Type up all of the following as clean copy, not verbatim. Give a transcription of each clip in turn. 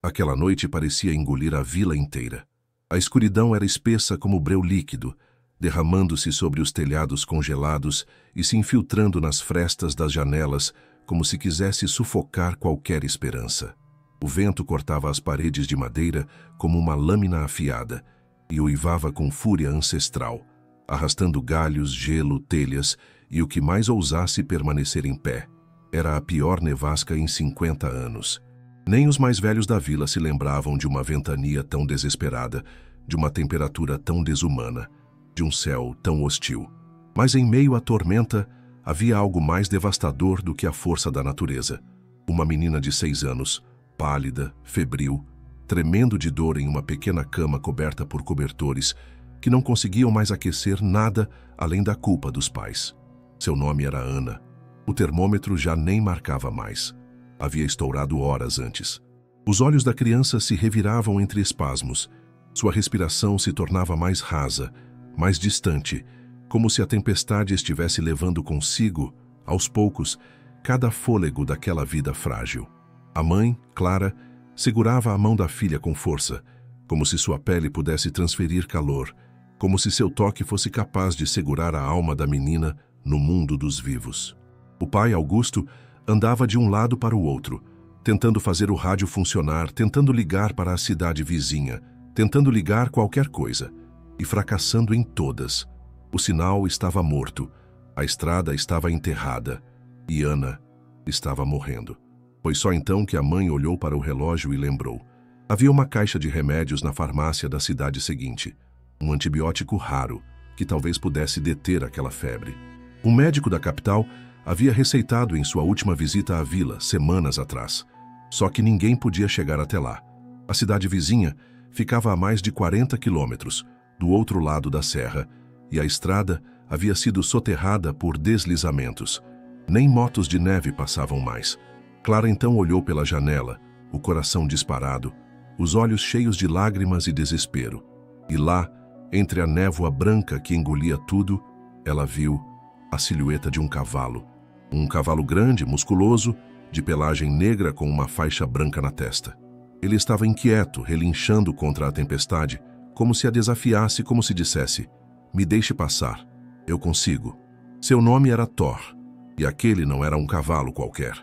Aquela noite parecia engolir a vila inteira. A escuridão era espessa como breu líquido, derramando-se sobre os telhados congelados e se infiltrando nas frestas das janelas como se quisesse sufocar qualquer esperança. O vento cortava as paredes de madeira como uma lâmina afiada e uivava com fúria ancestral, arrastando galhos, gelo, telhas e o que mais ousasse permanecer em pé. Era a pior nevasca em 50 anos. Nem os mais velhos da vila se lembravam de uma ventania tão desesperada, de uma temperatura tão desumana, de um céu tão hostil. Mas em meio à tormenta, havia algo mais devastador do que a força da natureza. Uma menina de 6 anos, pálida, febril, tremendo de dor em uma pequena cama coberta por cobertores, que não conseguiam mais aquecer nada além da culpa dos pais. Seu nome era Ana. O termômetro já nem marcava mais. Havia estourado horas antes. Os olhos da criança se reviravam entre espasmos. Sua respiração se tornava mais rasa, mais distante, como se a tempestade estivesse levando consigo, aos poucos, cada fôlego daquela vida frágil. A mãe, Clara, segurava a mão da filha com força, como se sua pele pudesse transferir calor, como se seu toque fosse capaz de segurar a alma da menina no mundo dos vivos. O pai, Augusto, andava de um lado para o outro, tentando fazer o rádio funcionar, tentando ligar para a cidade vizinha, tentando ligar qualquer coisa, e fracassando em todas. O sinal estava morto, a estrada estava enterrada, e Ana estava morrendo. Foi só então que a mãe olhou para o relógio e lembrou. Havia uma caixa de remédios na farmácia da cidade seguinte, um antibiótico raro, que talvez pudesse deter aquela febre. Um médico da capital havia receitado em sua última visita à vila, semanas atrás. Só que ninguém podia chegar até lá. A cidade vizinha ficava a mais de 40 quilômetros, do outro lado da serra, e a estrada havia sido soterrada por deslizamentos. Nem motos de neve passavam mais. Clara então olhou pela janela, o coração disparado, os olhos cheios de lágrimas e desespero. E lá, entre a névoa branca que engolia tudo, ela viu a silhueta de um cavalo. Um cavalo grande, musculoso, de pelagem negra com uma faixa branca na testa. Ele estava inquieto, relinchando contra a tempestade, como se a desafiasse, como se dissesse: "Me deixe passar, eu consigo." Seu nome era Thor, e aquele não era um cavalo qualquer.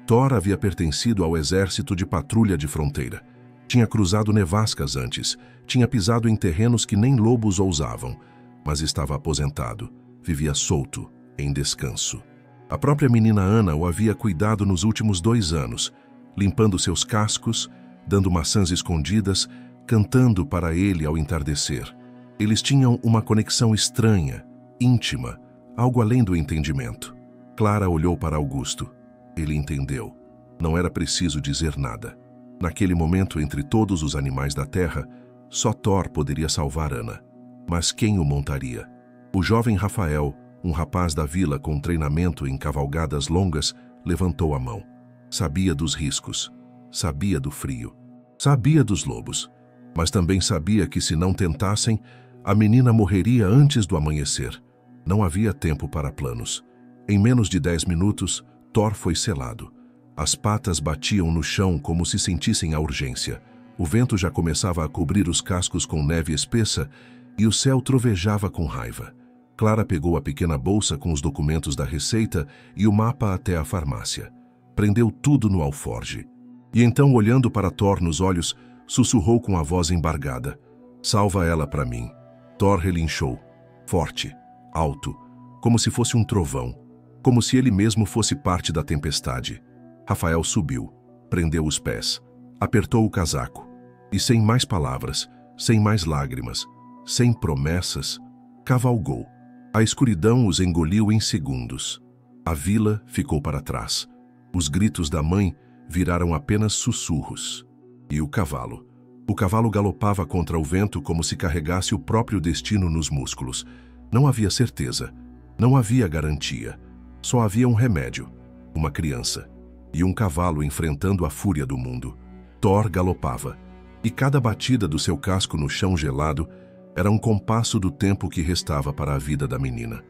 Thor havia pertencido ao exército de patrulha de fronteira. Tinha cruzado nevascas antes, tinha pisado em terrenos que nem lobos ousavam, mas estava aposentado, vivia solto, em descanso. A própria menina Ana o havia cuidado nos últimos 2 anos, limpando seus cascos, dando maçãs escondidas, cantando para ele ao entardecer. Eles tinham uma conexão estranha, íntima, algo além do entendimento. Clara olhou para Augusto. Ele entendeu. Não era preciso dizer nada. Naquele momento, entre todos os animais da terra, só Thor poderia salvar Ana. Mas quem o montaria? O jovem Rafael, um rapaz da vila com treinamento em cavalgadas longas, levantou a mão. Sabia dos riscos, sabia do frio, sabia dos lobos, mas também sabia que se não tentassem, a menina morreria antes do amanhecer. Não havia tempo para planos. Em menos de 10 minutos, Thor foi selado. As patas batiam no chão como se sentissem a urgência. O vento já começava a cobrir os cascos com neve espessa e o céu trovejava com raiva. Clara pegou a pequena bolsa com os documentos da receita e o mapa até a farmácia. Prendeu tudo no alforge. E então, olhando para Thor nos olhos, sussurrou com a voz embargada: "Salva ela para mim." Thor relinchou, forte, alto, como se fosse um trovão, como se ele mesmo fosse parte da tempestade. Rafael subiu, prendeu os pés, apertou o casaco e, sem mais palavras, sem mais lágrimas, sem promessas, cavalgou. A escuridão os engoliu em segundos. A vila ficou para trás. Os gritos da mãe viraram apenas sussurros. E o cavalo? O cavalo galopava contra o vento como se carregasse o próprio destino nos músculos. Não havia certeza, não havia garantia. Só havia um remédio, uma criança, e um cavalo enfrentando a fúria do mundo. Thor galopava, e cada batida do seu casco no chão gelado era um compasso do tempo que restava para a vida da menina.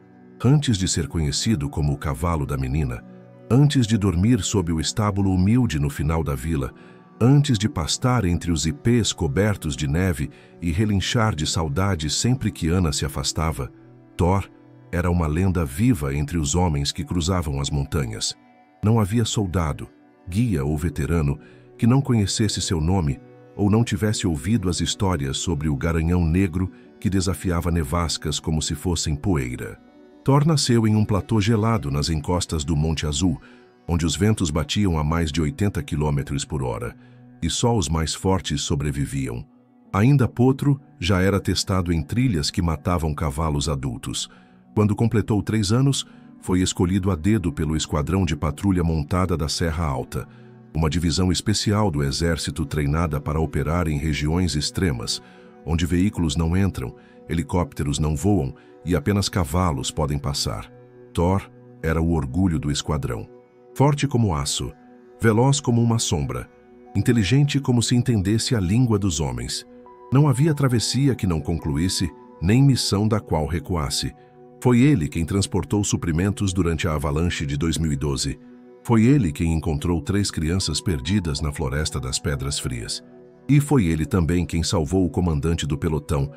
Antes de ser conhecido como o cavalo da menina, antes de dormir sob o estábulo humilde no final da vila, Antes de pastar entre os ipês cobertos de neve e relinchar de saudade sempre que Ana se afastava, Thor era uma lenda viva entre os homens que cruzavam as montanhas. Não havia soldado, guia ou veterano que não conhecesse seu nome ou não tivesse ouvido as histórias sobre o garanhão negro que desafiava nevascas como se fossem poeira. Thor nasceu em um platô gelado nas encostas do Monte Azul, onde os ventos batiam a mais de 80 km por hora, e só os mais fortes sobreviviam. Ainda potro, já era testado em trilhas que matavam cavalos adultos. Quando completou 3 anos, foi escolhido a dedo pelo Esquadrão de Patrulha Montada da Serra Alta, uma divisão especial do exército treinada para operar em regiões extremas, onde veículos não entram, helicópteros não voam e apenas cavalos podem passar. Thor era o orgulho do esquadrão. Forte como aço, veloz como uma sombra, inteligente como se entendesse a língua dos homens. Não havia travessia que não concluísse, nem missão da qual recuasse. Foi ele quem transportou suprimentos durante a avalanche de 2012. Foi ele quem encontrou 3 crianças perdidas na Floresta das Pedras Frias. E foi ele também quem salvou o comandante do pelotão,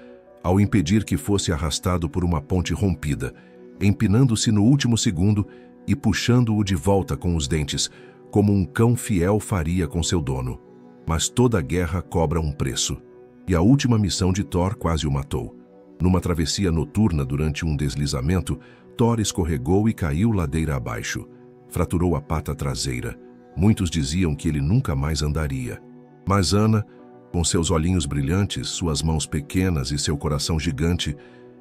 ao impedir que fosse arrastado por uma ponte rompida, empinando-se no último segundo e puxando-o de volta com os dentes, como um cão fiel faria com seu dono. Mas toda guerra cobra um preço. E a última missão de Thor quase o matou. Numa travessia noturna durante um deslizamento, Thor escorregou e caiu ladeira abaixo. Fraturou a pata traseira. Muitos diziam que ele nunca mais andaria. Mas Ana, com seus olhinhos brilhantes, suas mãos pequenas e seu coração gigante,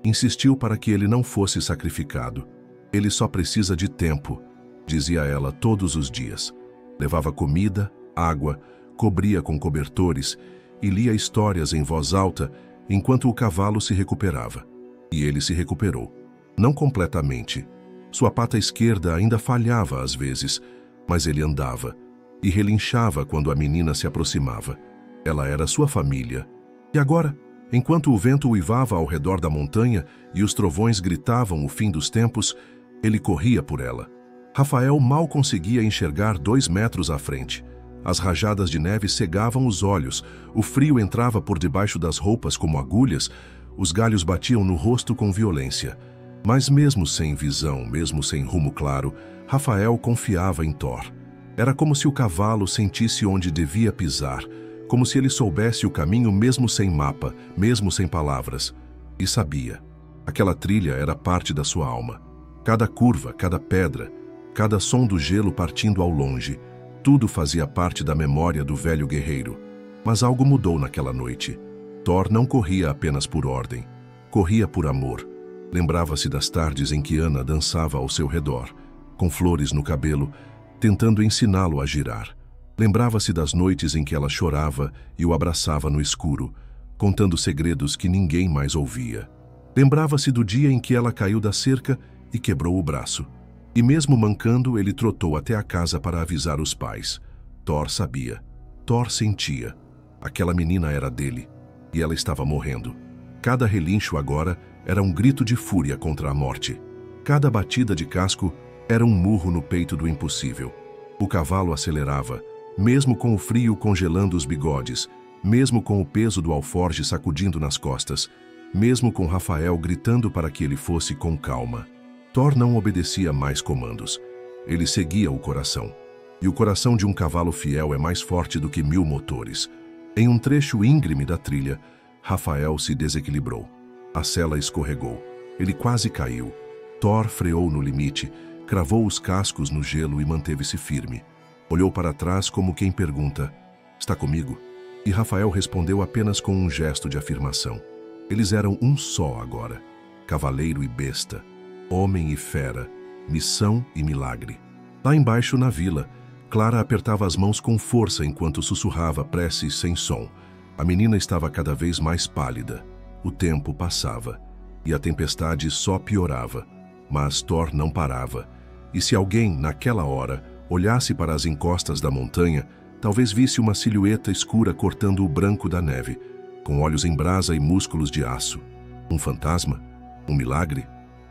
insistiu para que ele não fosse sacrificado. Ele só precisa de tempo, dizia ela todos os dias. Levava comida, água, cobria com cobertores e lia histórias em voz alta enquanto o cavalo se recuperava. E ele se recuperou. Não completamente. Sua pata esquerda ainda falhava às vezes, mas ele andava e relinchava quando a menina se aproximava. Ela era sua família. E agora, enquanto o vento uivava ao redor da montanha e os trovões gritavam o fim dos tempos, ele corria por ela. Rafael mal conseguia enxergar 2 metros à frente. As rajadas de neve cegavam os olhos, o frio entrava por debaixo das roupas como agulhas, os galhos batiam no rosto com violência. Mas mesmo sem visão, mesmo sem rumo claro, Rafael confiava em Thor. Era como se o cavalo sentisse onde devia pisar, como se ele soubesse o caminho mesmo sem mapa, mesmo sem palavras. E sabia. Aquela trilha era parte da sua alma. Cada curva, cada pedra, cada som do gelo partindo ao longe, tudo fazia parte da memória do velho guerreiro. Mas algo mudou naquela noite. Thor não corria apenas por ordem. Corria por amor. Lembrava-se das tardes em que Ana dançava ao seu redor, com flores no cabelo, tentando ensiná-lo a girar. Lembrava-se das noites em que ela chorava e o abraçava no escuro, contando segredos que ninguém mais ouvia. Lembrava-se do dia em que ela caiu da cerca e quebrou o braço. E mesmo mancando, ele trotou até a casa para avisar os pais. Thor sabia. Thor sentia. Aquela menina era dele, e ela estava morrendo. Cada relincho agora era um grito de fúria contra a morte. Cada batida de casco era um murro no peito do impossível. O cavalo acelerava, mesmo com o frio congelando os bigodes, mesmo com o peso do alforje sacudindo nas costas, mesmo com Rafael gritando para que ele fosse com calma. Thor não obedecia mais comandos. Ele seguia o coração. E o coração de um cavalo fiel é mais forte do que 1000 motores. Em um trecho íngreme da trilha, Rafael se desequilibrou. A sela escorregou. Ele quase caiu. Thor freou no limite, cravou os cascos no gelo e manteve-se firme. Olhou para trás como quem pergunta: "Está comigo?" E Rafael respondeu apenas com um gesto de afirmação. Eles eram um só agora. Cavaleiro e besta. Homem e fera. Missão e milagre. Lá embaixo na vila, Clara apertava as mãos com força enquanto sussurrava preces sem som. A menina estava cada vez mais pálida. O tempo passava. E a tempestade só piorava. Mas Thor não parava. E se alguém, naquela hora, olhasse para as encostas da montanha, talvez visse uma silhueta escura cortando o branco da neve, com olhos em brasa e músculos de aço. Um fantasma? Um milagre?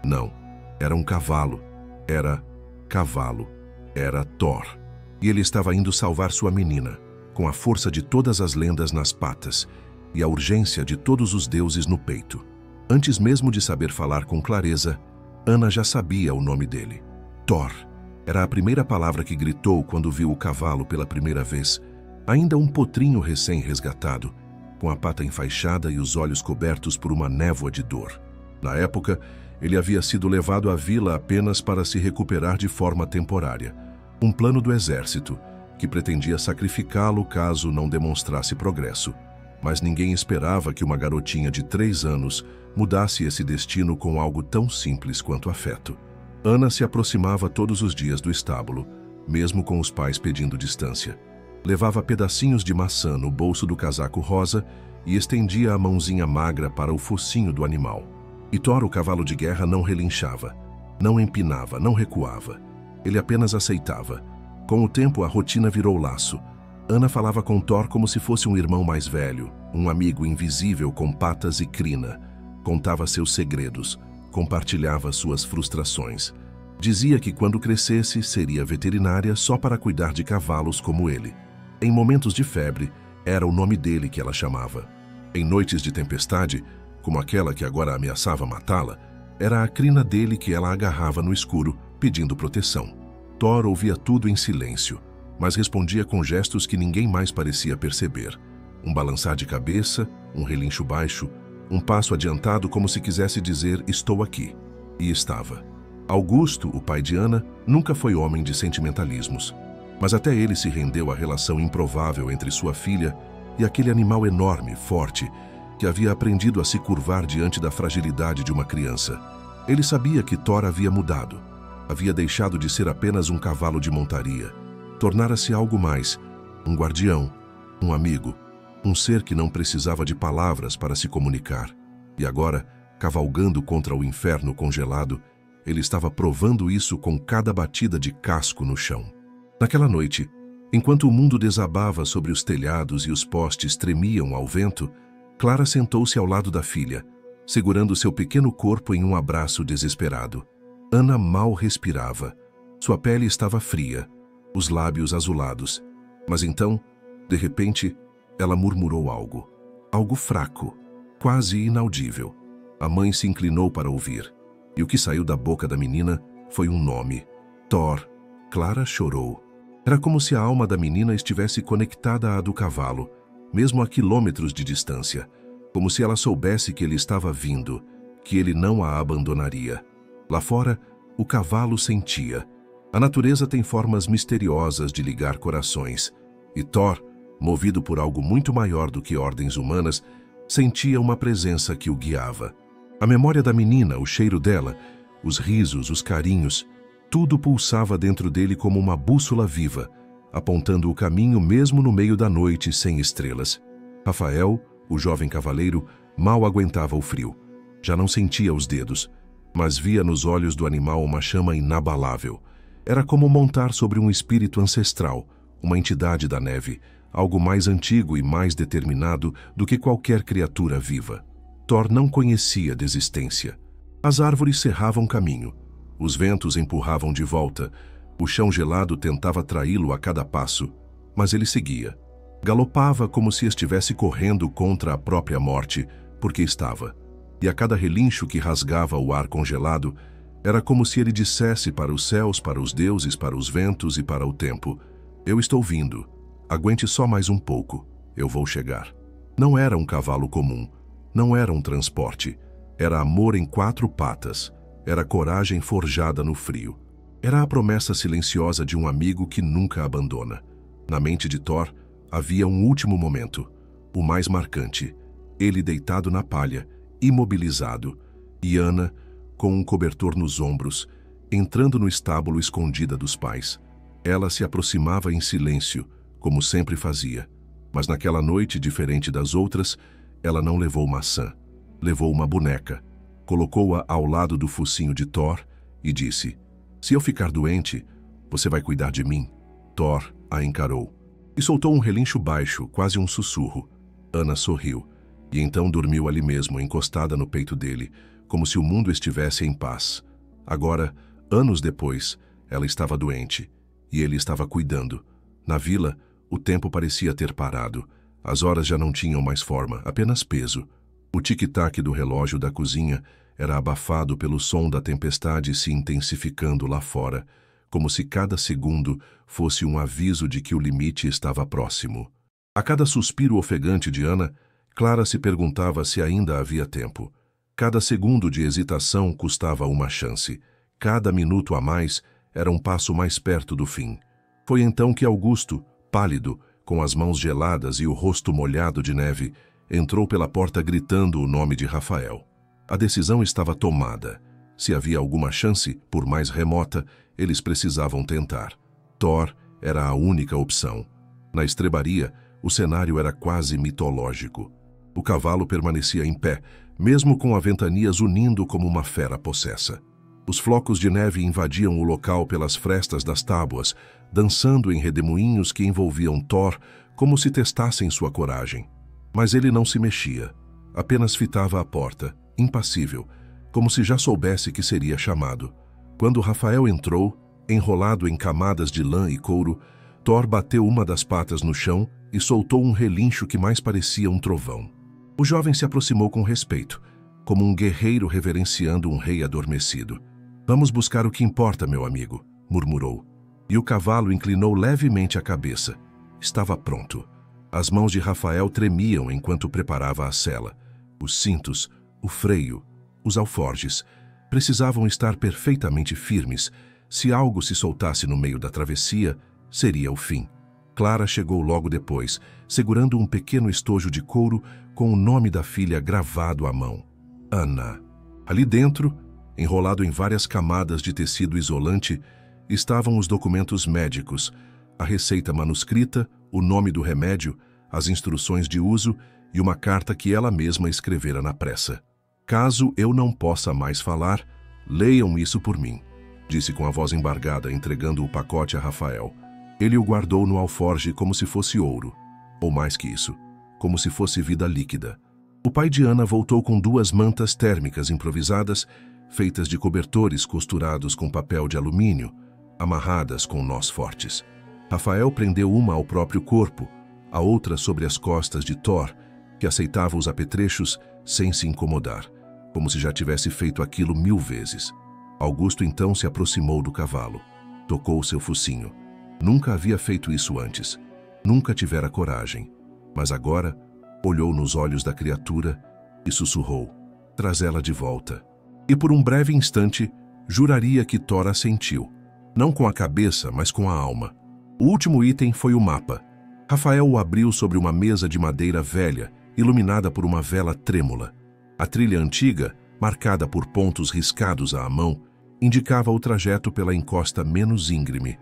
Não. Era um cavalo. Era cavalo. Era Thor. E ele estava indo salvar sua menina. com a força de todas as lendas nas patas e a urgência de todos os deuses no peito. Antes mesmo de saber falar com clareza, Ana já sabia o nome dele. Thor. Era a primeira palavra que gritou quando viu o cavalo pela primeira vez, ainda um potrinho recém-resgatado, com a pata enfaixada e os olhos cobertos por uma névoa de dor. Na época, ele havia sido levado à vila apenas para se recuperar de forma temporária. Um plano do exército, que pretendia sacrificá-lo caso não demonstrasse progresso. Mas ninguém esperava que uma garotinha de 3 anos mudasse esse destino com algo tão simples quanto afeto. Ana se aproximava todos os dias do estábulo, mesmo com os pais pedindo distância. Levava pedacinhos de maçã no bolso do casaco rosa e estendia a mãozinha magra para o focinho do animal. E Thor, o cavalo de guerra, não relinchava, não empinava, não recuava. Ele apenas aceitava. Com o tempo, a rotina virou laço. Ana falava com Thor como se fosse um irmão mais velho, um amigo invisível com patas e crina. Contava seus segredos, compartilhava suas frustrações. Dizia que quando crescesse, seria veterinária só para cuidar de cavalos como ele. Em momentos de febre, era o nome dele que ela chamava. Em noites de tempestade, como aquela que agora ameaçava matá-la, era a crina dele que ela agarrava no escuro, pedindo proteção. Thor ouvia tudo em silêncio, mas respondia com gestos que ninguém mais parecia perceber. Um balançar de cabeça, um relincho baixo, um passo adiantado como se quisesse dizer "estou aqui". E estava. Augusto, o pai de Ana, nunca foi homem de sentimentalismos, mas até ele se rendeu à relação improvável entre sua filha e aquele animal enorme, forte, que havia aprendido a se curvar diante da fragilidade de uma criança. Ele sabia que Thor havia mudado. Havia deixado de ser apenas um cavalo de montaria. Tornara-se algo mais, um guardião, um amigo, um ser que não precisava de palavras para se comunicar. E agora, cavalgando contra o inferno congelado, ele estava provando isso com cada batida de casco no chão. Naquela noite, enquanto o mundo desabava sobre os telhados e os postes tremiam ao vento, Clara sentou-se ao lado da filha, segurando seu pequeno corpo em um abraço desesperado. Ana mal respirava. Sua pele estava fria, os lábios azulados. Mas então, de repente, ela murmurou algo. Algo fraco, quase inaudível. A mãe se inclinou para ouvir, e o que saiu da boca da menina foi um nome. Thor. Clara chorou. Era como se a alma da menina estivesse conectada à do cavalo, mesmo a quilômetros de distância, como se ela soubesse que ele estava vindo, que ele não a abandonaria. Lá fora, o cavalo sentia. A natureza tem formas misteriosas de ligar corações, e Thor, movido por algo muito maior do que ordens humanas, sentia uma presença que o guiava. A memória da menina, o cheiro dela, os risos, os carinhos, tudo pulsava dentro dele como uma bússola viva, apontando o caminho mesmo no meio da noite sem estrelas. Rafael, o jovem cavaleiro, mal aguentava o frio. Já não sentia os dedos, mas via nos olhos do animal uma chama inabalável. Era como montar sobre um espírito ancestral, uma entidade da neve, algo mais antigo e mais determinado do que qualquer criatura viva. Thor não conhecia desistência. As árvores cerravam caminho, os ventos empurravam de volta, o chão gelado tentava traí-lo a cada passo, mas ele seguia. Galopava como se estivesse correndo contra a própria morte, porque estava. E a cada relincho que rasgava o ar congelado, era como se ele dissesse para os céus, para os deuses, para os ventos e para o tempo: "Eu estou vindo. Aguente só mais um pouco. Eu vou chegar." Não era um cavalo comum. Não era um transporte. Era amor em 4 patas. Era coragem forjada no frio. Era a promessa silenciosa de um amigo que nunca abandona. Na mente de Thor, havia um último momento, o mais marcante. Ele deitado na palha, imobilizado, e Ana, com um cobertor nos ombros, entrando no estábulo escondida dos pais. Ela se aproximava em silêncio, como sempre fazia. Mas naquela noite, diferente das outras, ela não levou maçã. Levou uma boneca. Colocou-a ao lado do focinho de Thor e disse: "Se eu ficar doente, você vai cuidar de mim?" Thor a encarou e soltou um relincho baixo, quase um sussurro. Ana sorriu e então dormiu ali mesmo, encostada no peito dele, como se o mundo estivesse em paz. Agora, anos depois, ela estava doente e ele estava cuidando. Na vila, O tempo parecia ter parado. As horas já não tinham mais forma, apenas peso. O tic-tac do relógio da cozinha era abafado pelo som da tempestade se intensificando lá fora, como se cada segundo fosse um aviso de que o limite estava próximo. A cada suspiro ofegante de Ana, Clara se perguntava se ainda havia tempo. Cada segundo de hesitação custava uma chance. Cada minuto a mais era um passo mais perto do fim. Foi então que Augusto, pálido, com as mãos geladas e o rosto molhado de neve, entrou pela porta gritando o nome de Rafael. A decisão estava tomada. Se havia alguma chance, por mais remota, eles precisavam tentar. Thor era a única opção. Na estrebaria, o cenário era quase mitológico. O cavalo permanecia em pé, mesmo com a ventania zunindo como uma fera possessa. Os flocos de neve invadiam o local pelas frestas das tábuas, dançando em redemoinhos que envolviam Thor como se testassem sua coragem. Mas ele não se mexia, apenas fitava a porta, impassível, como se já soubesse que seria chamado. Quando Rafael entrou, enrolado em camadas de lã e couro, Thor bateu uma das patas no chão e soltou um relincho que mais parecia um trovão. O jovem se aproximou com respeito, como um guerreiro reverenciando um rei adormecido. "Vamos buscar o que importa, meu amigo", murmurou. E o cavalo inclinou levemente a cabeça. Estava pronto. As mãos de Rafael tremiam enquanto preparava a sela. Os cintos, o freio, os alforjes precisavam estar perfeitamente firmes. Se algo se soltasse no meio da travessia, seria o fim. Clara chegou logo depois, segurando um pequeno estojo de couro com o nome da filha gravado à mão. Ana. Ali dentro, enrolado em várias camadas de tecido isolante, estavam os documentos médicos, a receita manuscrita, o nome do remédio, as instruções de uso e uma carta que ela mesma escrevera na pressa. "Caso eu não possa mais falar, leiam isso por mim", disse com a voz embargada, entregando o pacote a Rafael. Ele o guardou no alforje como se fosse ouro, ou mais que isso, como se fosse vida líquida. O pai de Ana voltou com 2 mantas térmicas improvisadas, feitas de cobertores costurados com papel de alumínio, amarradas com nós fortes. Rafael prendeu uma ao próprio corpo, a outra sobre as costas de Thor, que aceitava os apetrechos sem se incomodar, como se já tivesse feito aquilo 1000 vezes. Augusto então se aproximou do cavalo. Tocou seu focinho. Nunca havia feito isso antes. Nunca tivera coragem. Mas agora, olhou nos olhos da criatura e sussurrou: "Traz ela de volta." E por um breve instante, juraria que Thor assentiu. Não com a cabeça, mas com a alma. O último item foi o mapa. Rafael o abriu sobre uma mesa de madeira velha, iluminada por uma vela trêmula. A trilha antiga, marcada por pontos riscados à mão, indicava o trajeto pela encosta menos íngreme,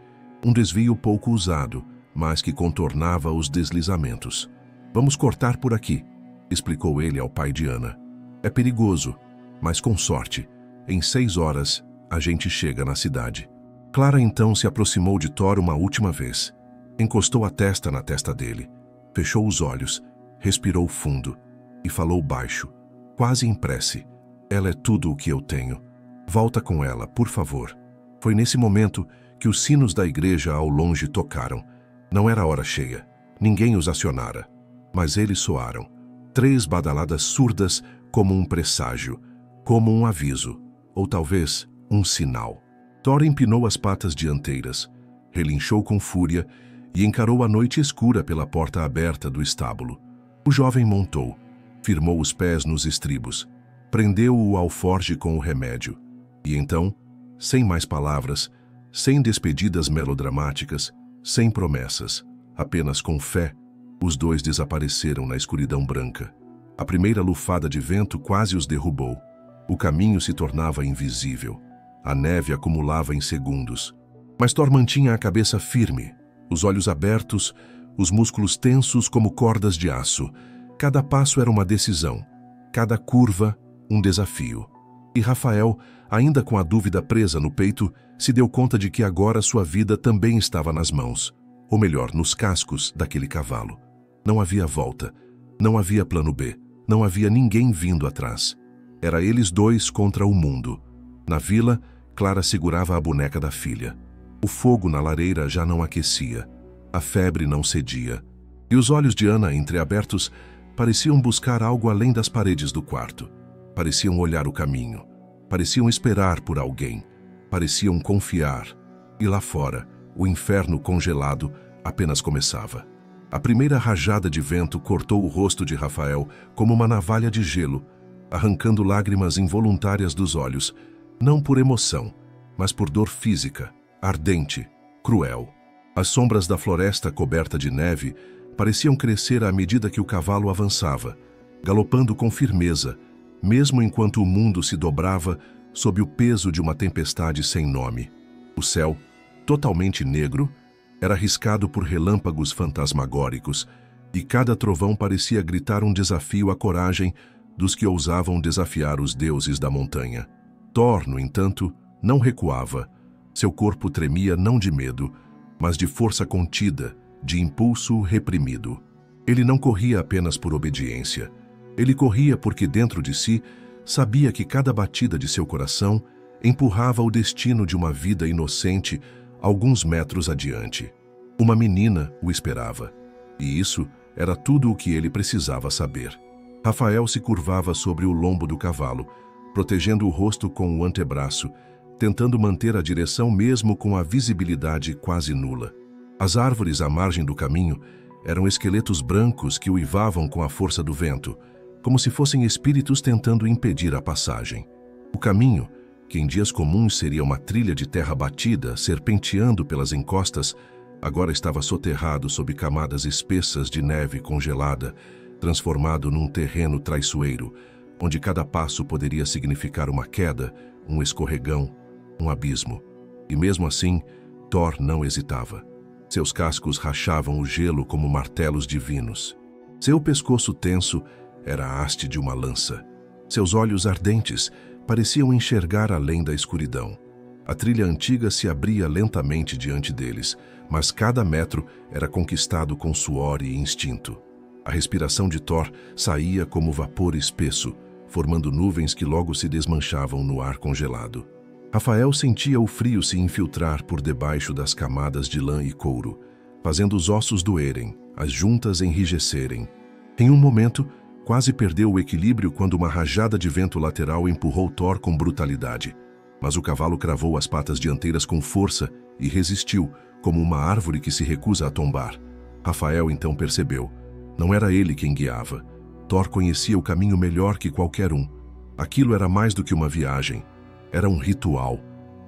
um desvio pouco usado, mas que contornava os deslizamentos. "Vamos cortar por aqui", explicou ele ao pai de Ana. "É perigoso, mas com sorte, em 6 horas a gente chega na cidade." Clara então se aproximou de Thor uma última vez. Encostou a testa na testa dele, fechou os olhos, respirou fundo e falou baixo, quase em prece: "Ela é tudo o que eu tenho. Volta com ela, por favor." Foi nesse momento que os sinos da igreja ao longe tocaram. Não era hora cheia. Ninguém os acionara. Mas eles soaram. 3 badaladas surdas como um presságio, como um aviso, ou talvez um sinal. Thor empinou as patas dianteiras, relinchou com fúria e encarou a noite escura pela porta aberta do estábulo. O jovem montou, firmou os pés nos estribos, prendeu o alforje com o remédio. E então, sem mais palavras, sem despedidas melodramáticas, sem promessas, apenas com fé, os 2 desapareceram na escuridão branca. A primeira lufada de vento quase os derrubou. O caminho se tornava invisível. A neve acumulava em segundos. Mas Thor mantinha a cabeça firme, os olhos abertos, os músculos tensos como cordas de aço. Cada passo era uma decisão, cada curva um desafio. E Rafael, ainda com a dúvida presa no peito, se deu conta de que agora sua vida também estava nas mãos, ou melhor, nos cascos daquele cavalo. Não havia volta, não havia plano B, não havia ninguém vindo atrás. Era eles 2 contra o mundo. Na vila, Clara segurava a boneca da filha. O fogo na lareira já não aquecia. A febre não cedia, e os olhos de Ana, entreabertos, pareciam buscar algo além das paredes do quarto. Pareciam olhar o caminho. Pareciam esperar por alguém. Pareciam confiar. E lá fora, o inferno congelado apenas começava. A primeira rajada de vento cortou o rosto de Rafael como uma navalha de gelo, arrancando lágrimas involuntárias dos olhos, não por emoção, mas por dor física, ardente, cruel. As sombras da floresta coberta de neve pareciam crescer à medida que o cavalo avançava, galopando com firmeza, mesmo enquanto o mundo se dobrava sob o peso de uma tempestade sem nome. O céu, totalmente negro, era riscado por relâmpagos fantasmagóricos, e cada trovão parecia gritar um desafio à coragem dos que ousavam desafiar os deuses da montanha. Thor, no entanto, não recuava. Seu corpo tremia não de medo, mas de força contida, de impulso reprimido. Ele não corria apenas por obediência. Ele corria porque dentro de si sabia que cada batida de seu coração empurrava o destino de uma vida inocente alguns metros adiante. Uma menina o esperava, e isso era tudo o que ele precisava saber. Rafael se curvava sobre o lombo do cavalo, protegendo o rosto com o antebraço, tentando manter a direção mesmo com a visibilidade quase nula. As árvores à margem do caminho eram esqueletos brancos que uivavam com a força do vento, como se fossem espíritos tentando impedir a passagem. O caminho, que em dias comuns seria uma trilha de terra batida, serpenteando pelas encostas, agora estava soterrado sob camadas espessas de neve congelada, transformado num terreno traiçoeiro, onde cada passo poderia significar uma queda, um escorregão, um abismo. E mesmo assim, Thor não hesitava. Seus cascos rachavam o gelo como martelos divinos. Seu pescoço tenso era a haste de uma lança. Seus olhos ardentes pareciam enxergar além da escuridão. A trilha antiga se abria lentamente diante deles, mas cada metro era conquistado com suor e instinto. A respiração de Thor saía como vapor espesso, formando nuvens que logo se desmanchavam no ar congelado. Rafael sentia o frio se infiltrar por debaixo das camadas de lã e couro, fazendo os ossos doerem, as juntas enrijecerem. Em um momento, quase perdeu o equilíbrio quando uma rajada de vento lateral empurrou Thor com brutalidade. Mas o cavalo cravou as patas dianteiras com força e resistiu, como uma árvore que se recusa a tombar. Rafael então percebeu. Não era ele quem guiava. Thor conhecia o caminho melhor que qualquer um. Aquilo era mais do que uma viagem. Era um ritual.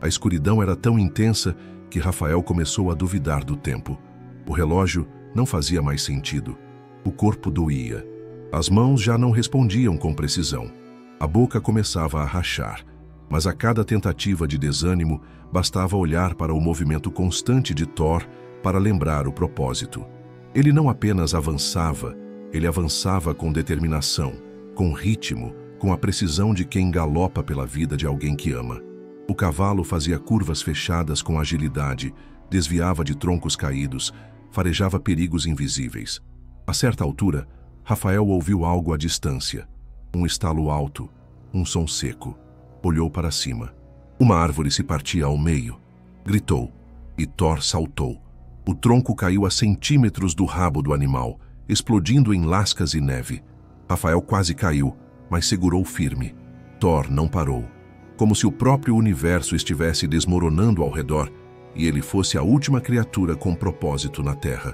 A escuridão era tão intensa que Rafael começou a duvidar do tempo. O relógio não fazia mais sentido. O corpo doía. As mãos já não respondiam com precisão. A boca começava a rachar. Mas a cada tentativa de desânimo, bastava olhar para o movimento constante de Thor para lembrar o propósito. Ele não apenas avançava, ele avançava com determinação, com ritmo, com a precisão de quem galopa pela vida de alguém que ama. O cavalo fazia curvas fechadas com agilidade, desviava de troncos caídos, farejava perigos invisíveis. A certa altura, Rafael ouviu algo à distância. Um estalo alto, um som seco. Olhou para cima. Uma árvore se partia ao meio. Gritou, e Thor saltou. O tronco caiu a centímetros do rabo do animal, explodindo em lascas e neve. Rafael quase caiu, mas segurou firme. Thor não parou. Como se o próprio universo estivesse desmoronando ao redor e ele fosse a última criatura com propósito na Terra.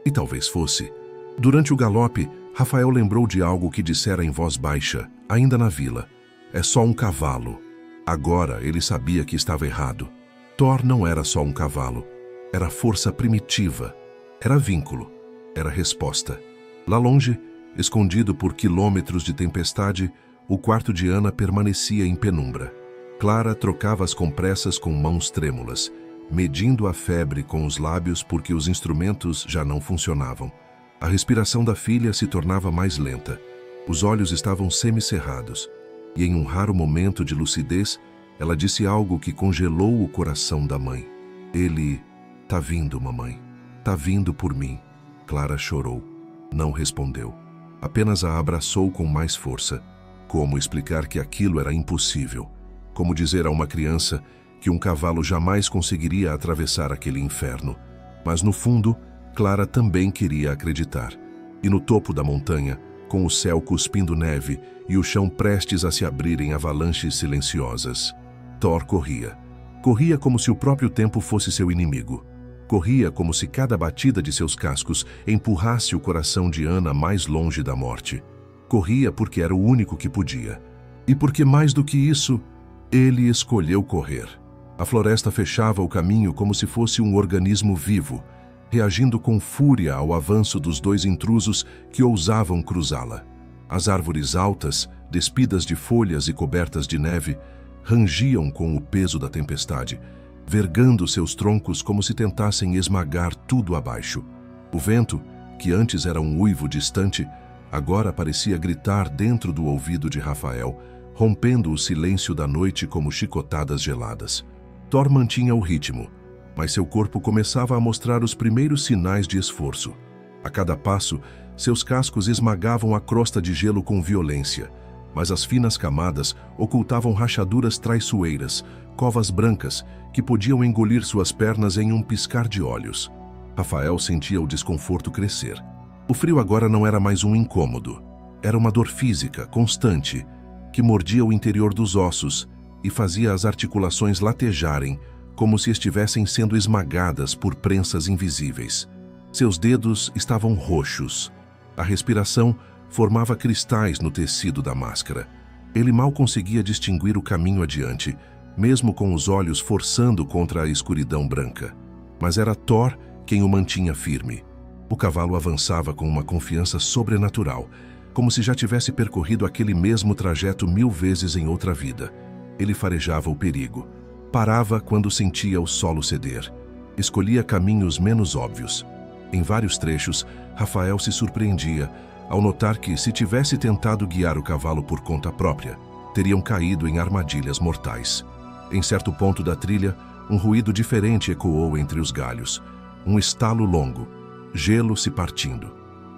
E talvez fosse. Durante o galope, Rafael lembrou de algo que dissera em voz baixa, ainda na vila. É só um cavalo. Agora ele sabia que estava errado. Thor não era só um cavalo. Era força primitiva. Era vínculo. Era resposta. Lá longe, escondido por quilômetros de tempestade, o quarto de Ana permanecia em penumbra. Clara trocava as compressas com mãos trêmulas, medindo a febre com os lábios porque os instrumentos já não funcionavam. A respiração da filha se tornava mais lenta. Os olhos estavam semicerrados. E em um raro momento de lucidez, ela disse algo que congelou o coração da mãe. Ele... Tá vindo, mamãe. Tá vindo por mim. Clara chorou. Não respondeu. Apenas a abraçou com mais força. Como explicar que aquilo era impossível? Como dizer a uma criança que um cavalo jamais conseguiria atravessar aquele inferno? Mas no fundo, Clara também queria acreditar. E no topo da montanha, com o céu cuspindo neve e o chão prestes a se abrir em avalanches silenciosas, Thor corria. Corria como se o próprio tempo fosse seu inimigo. Corria como se cada batida de seus cascos empurrasse o coração de Anna mais longe da morte. Corria porque era o único que podia. E porque, mais do que isso, ele escolheu correr. A floresta fechava o caminho como se fosse um organismo vivo, reagindo com fúria ao avanço dos dois intrusos que ousavam cruzá-la. As árvores altas, despidas de folhas e cobertas de neve, rangiam com o peso da tempestade, vergando seus troncos como se tentassem esmagar tudo abaixo. O vento, que antes era um uivo distante, agora parecia gritar dentro do ouvido de Rafael, rompendo o silêncio da noite como chicotadas geladas. Thor mantinha o ritmo, mas seu corpo começava a mostrar os primeiros sinais de esforço. A cada passo, seus cascos esmagavam a crosta de gelo com violência, mas as finas camadas ocultavam rachaduras traiçoeiras, covas brancas que podiam engolir suas pernas em um piscar de olhos. Rafael sentia o desconforto crescer. O frio agora não era mais um incômodo. Era uma dor física, constante, que mordia o interior dos ossos e fazia as articulações latejarem, como se estivessem sendo esmagadas por prensas invisíveis. Seus dedos estavam roxos. A respiração formava cristais no tecido da máscara. Ele mal conseguia distinguir o caminho adiante, mesmo com os olhos forçando contra a escuridão branca. Mas era Thor quem o mantinha firme. O cavalo avançava com uma confiança sobrenatural, como se já tivesse percorrido aquele mesmo trajeto 1000 vezes em outra vida. Ele farejava o perigo. Parava quando sentia o solo ceder. Escolhia caminhos menos óbvios. Em vários trechos, Rafael se surpreendia ao notar que, se tivesse tentado guiar o cavalo por conta própria, teriam caído em armadilhas mortais. Em certo ponto da trilha, um ruído diferente ecoou entre os galhos. Um estalo longo. Gelo se partindo.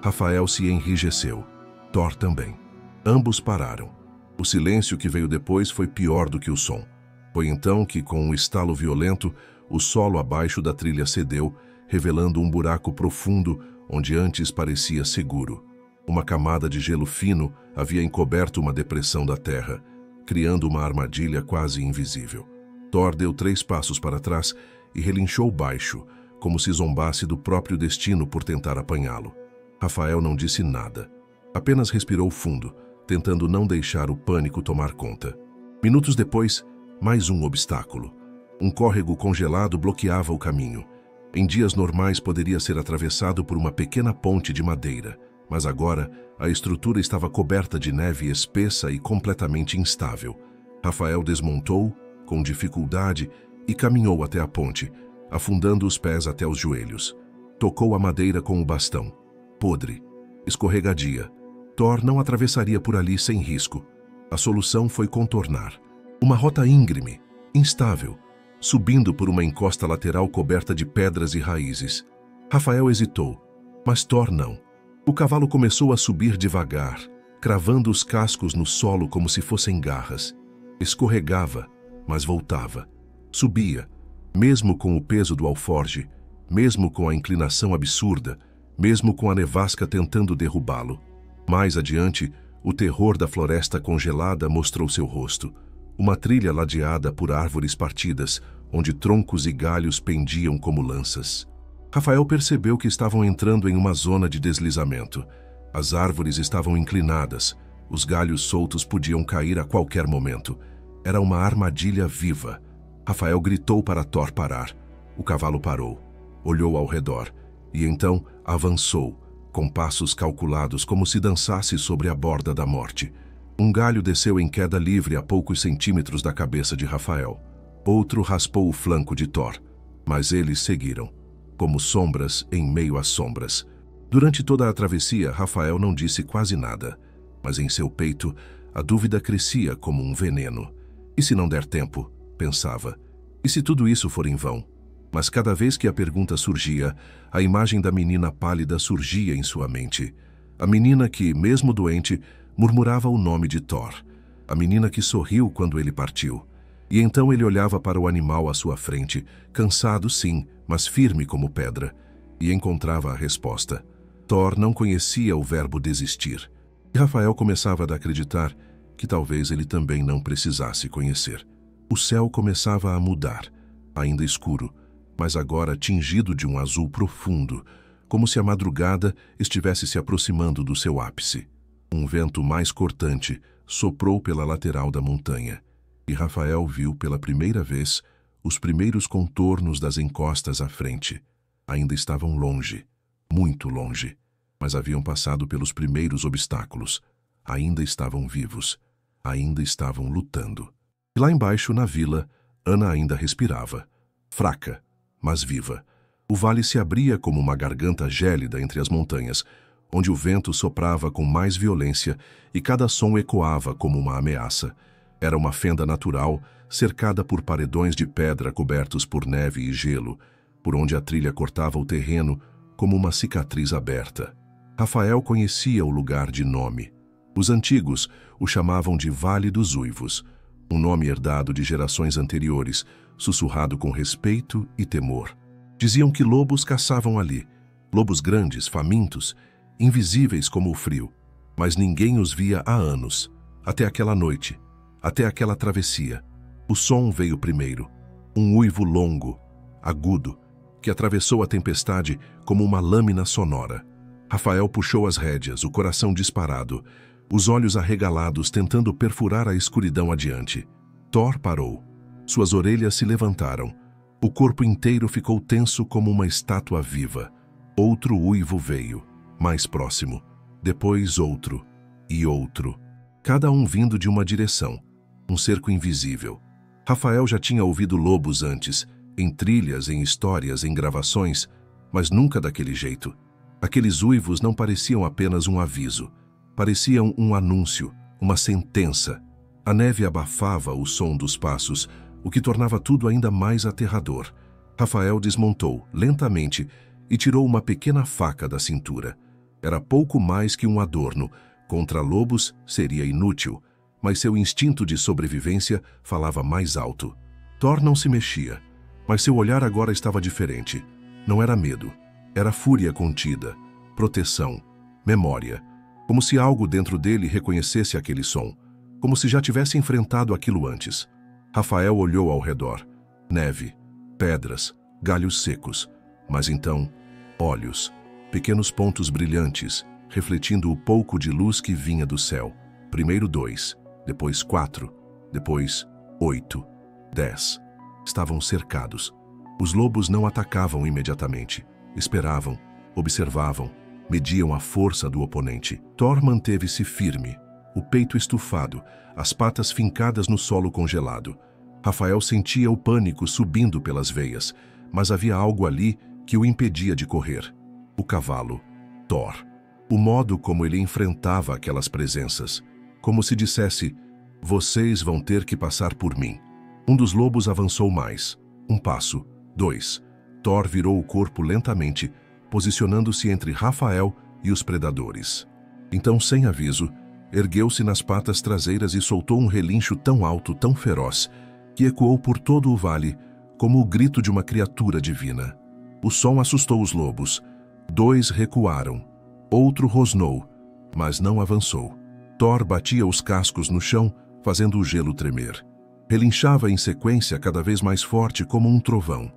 Rafael se enrijeceu. Thor também. Ambos pararam. O silêncio que veio depois foi pior do que o som. Foi então que, com um estalo violento, o solo abaixo da trilha cedeu, revelando um buraco profundo onde antes parecia seguro. Uma camada de gelo fino havia encoberto uma depressão da terra, criando uma armadilha quase invisível. Thor deu 3 passos para trás e relinchou baixo, como se zombasse do próprio destino por tentar apanhá-lo. Rafael não disse nada. Apenas respirou fundo, tentando não deixar o pânico tomar conta. Minutos depois, mais um obstáculo. Um córrego congelado bloqueava o caminho. Em dias normais poderia ser atravessado por uma pequena ponte de madeira, mas agora a estrutura estava coberta de neve espessa e completamente instável. Rafael desmontou, com dificuldade, e caminhou até a ponte, afundando os pés até os joelhos. Tocou a madeira com o bastão. Podre. Escorregadia. Thor não atravessaria por ali sem risco. A solução foi contornar. Uma rota íngreme, instável, subindo por uma encosta lateral coberta de pedras e raízes. Rafael hesitou, mas Thor não. O cavalo começou a subir devagar, cravando os cascos no solo como se fossem garras. Escorregava, mas voltava. Subia, mesmo com o peso do alforge, mesmo com a inclinação absurda, mesmo com a nevasca tentando derrubá-lo. Mais adiante, o terror da floresta congelada mostrou seu rosto. Uma trilha ladeada por árvores partidas, onde troncos e galhos pendiam como lanças. Rafael percebeu que estavam entrando em uma zona de deslizamento. As árvores estavam inclinadas, os galhos soltos podiam cair a qualquer momento. Era uma armadilha viva. Rafael gritou para Thor parar. O cavalo parou, olhou ao redor e então avançou, com passos calculados como se dançasse sobre a borda da morte. Um galho desceu em queda livre a poucos centímetros da cabeça de Rafael. Outro raspou o flanco de Thor, mas eles seguiram, como sombras em meio às sombras. Durante toda a travessia, Rafael não disse quase nada, mas em seu peito a dúvida crescia como um veneno. E se não der tempo? Pensava. E se tudo isso for em vão? Mas cada vez que a pergunta surgia, a imagem da menina pálida surgia em sua mente. A menina que, mesmo doente, murmurava o nome de Thor. A menina que sorriu quando ele partiu. E então ele olhava para o animal à sua frente, cansado sim, mas firme como pedra. e encontrava a resposta. Thor não conhecia o verbo desistir, e Rafael começava a acreditar que talvez ele também não precisasse conhecer. O céu começava a mudar, ainda escuro, mas agora tingido de um azul profundo, como se a madrugada estivesse se aproximando do seu ápice. Um vento mais cortante soprou pela lateral da montanha, e Rafael viu pela primeira vez os primeiros contornos das encostas à frente. Ainda estavam longe, muito longe, mas haviam passado pelos primeiros obstáculos. Ainda estavam vivos, ainda estavam lutando. E lá embaixo, na vila, Ana ainda respirava, fraca, mas viva. O vale se abria como uma garganta gélida entre as montanhas, onde o vento soprava com mais violência e cada som ecoava como uma ameaça. Era uma fenda natural, cercada por paredões de pedra cobertos por neve e gelo, por onde a trilha cortava o terreno como uma cicatriz aberta. Rafael conhecia o lugar de nome. Os antigos o chamavam de Vale dos Uivos, um nome herdado de gerações anteriores, sussurrado com respeito e temor. Diziam que lobos caçavam ali, lobos grandes, famintos, invisíveis como o frio, mas ninguém os via há anos, até aquela noite, até aquela travessia. O som veio primeiro, um uivo longo, agudo, que atravessou a tempestade como uma lâmina sonora. Rafael puxou as rédeas, o coração disparado, os olhos arregalados tentando perfurar a escuridão adiante. Thor parou. Suas orelhas se levantaram. O corpo inteiro ficou tenso como uma estátua viva. Outro uivo veio, mais próximo. Depois outro, e outro. Cada um vindo de uma direção. Um cerco invisível. Rafael já tinha ouvido lobos antes, em trilhas, em histórias, em gravações, mas nunca daquele jeito. Aqueles uivos não pareciam apenas um aviso. Pareciam um anúncio, uma sentença. A neve abafava o som dos passos, o que tornava tudo ainda mais aterrador. Rafael desmontou, lentamente, e tirou uma pequena faca da cintura. Era pouco mais que um adorno. Contra lobos seria inútil, mas seu instinto de sobrevivência falava mais alto. Thor não se mexia, mas seu olhar agora estava diferente. Não era medo, era fúria contida, proteção, memória. Como se algo dentro dele reconhecesse aquele som, como se já tivesse enfrentado aquilo antes. Rafael olhou ao redor. Neve, pedras, galhos secos, mas então, olhos, pequenos pontos brilhantes, refletindo o pouco de luz que vinha do céu. Primeiro 2, depois 4, depois 8, 10. Estavam cercados. Os lobos não atacavam imediatamente. Esperavam, observavam, mediam a força do oponente. Thor manteve-se firme, o peito estufado, as patas fincadas no solo congelado. Rafael sentia o pânico subindo pelas veias, mas havia algo ali que o impedia de correr. O cavalo, Thor. O modo como ele enfrentava aquelas presenças. Como se dissesse, vocês vão ter que passar por mim. Um dos lobos avançou mais. Um passo, 2. Thor virou o corpo lentamente, posicionando-se entre Rafael e os predadores. Então, sem aviso, ergueu-se nas patas traseiras e soltou um relincho tão alto, tão feroz, que ecoou por todo o vale como o grito de uma criatura divina. O som assustou os lobos. 2 recuaram. Outro rosnou, mas não avançou. Thor batia os cascos no chão, fazendo o gelo tremer. Relinchava em sequência cada vez mais forte como um trovão.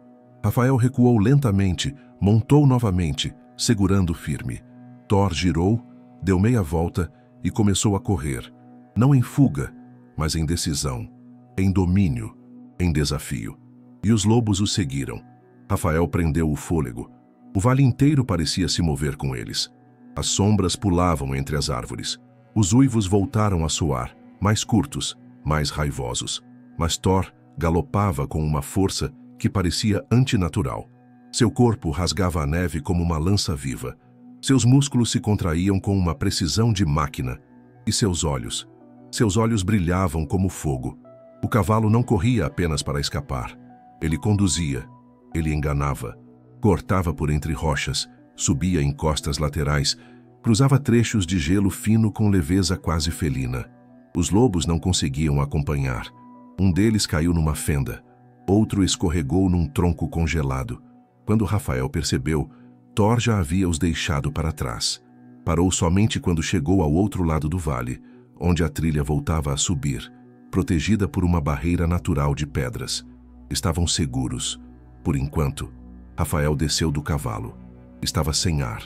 Rafael recuou lentamente, montou novamente, segurando firme. Thor girou, deu meia volta e começou a correr. Não em fuga, mas em decisão, em domínio, em desafio. E os lobos o seguiram. Rafael prendeu o fôlego. O vale inteiro parecia se mover com eles. As sombras pulavam entre as árvores. Os uivos voltaram a soar, mais curtos, mais raivosos. Mas Thor galopava com uma força que parecia antinatural. Seu corpo rasgava a neve como uma lança viva. Seus músculos se contraíam com uma precisão de máquina. E seus olhos brilhavam como fogo. O cavalo não corria apenas para escapar. Ele conduzia, ele enganava, cortava por entre rochas, subia em costas laterais, cruzava trechos de gelo fino com leveza quase felina. Os lobos não conseguiam acompanhar. Um deles caiu numa fenda, outro escorregou num tronco congelado. Quando Rafael percebeu, Thor já havia os deixado para trás. Parou somente quando chegou ao outro lado do vale, onde a trilha voltava a subir, protegida por uma barreira natural de pedras. Estavam seguros. Por enquanto, Rafael desceu do cavalo. Estava sem ar,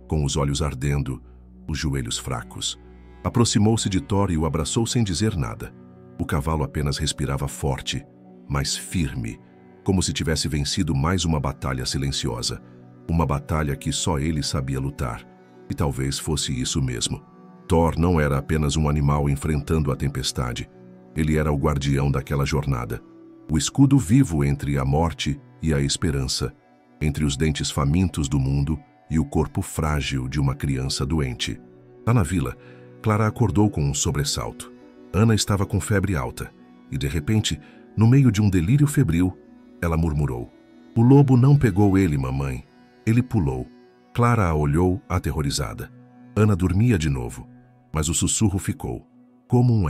com os olhos ardendo, os joelhos fracos. Aproximou-se de Thor e o abraçou sem dizer nada. O cavalo apenas respirava forte, mas firme, como se tivesse vencido mais uma batalha silenciosa. Uma batalha que só ele sabia lutar. E talvez fosse isso mesmo. Thor não era apenas um animal enfrentando a tempestade. Ele era o guardião daquela jornada. O escudo vivo entre a morte e a esperança, entre os dentes famintos do mundo e o corpo frágil de uma criança doente. Lá na vila, Clara acordou com um sobressalto. Ana estava com febre alta e, de repente, no meio de um delírio febril, ela murmurou: "O lobo não pegou ele, mamãe. Ele pulou." Clara a olhou aterrorizada. Ana dormia de novo, mas o sussurro ficou, como um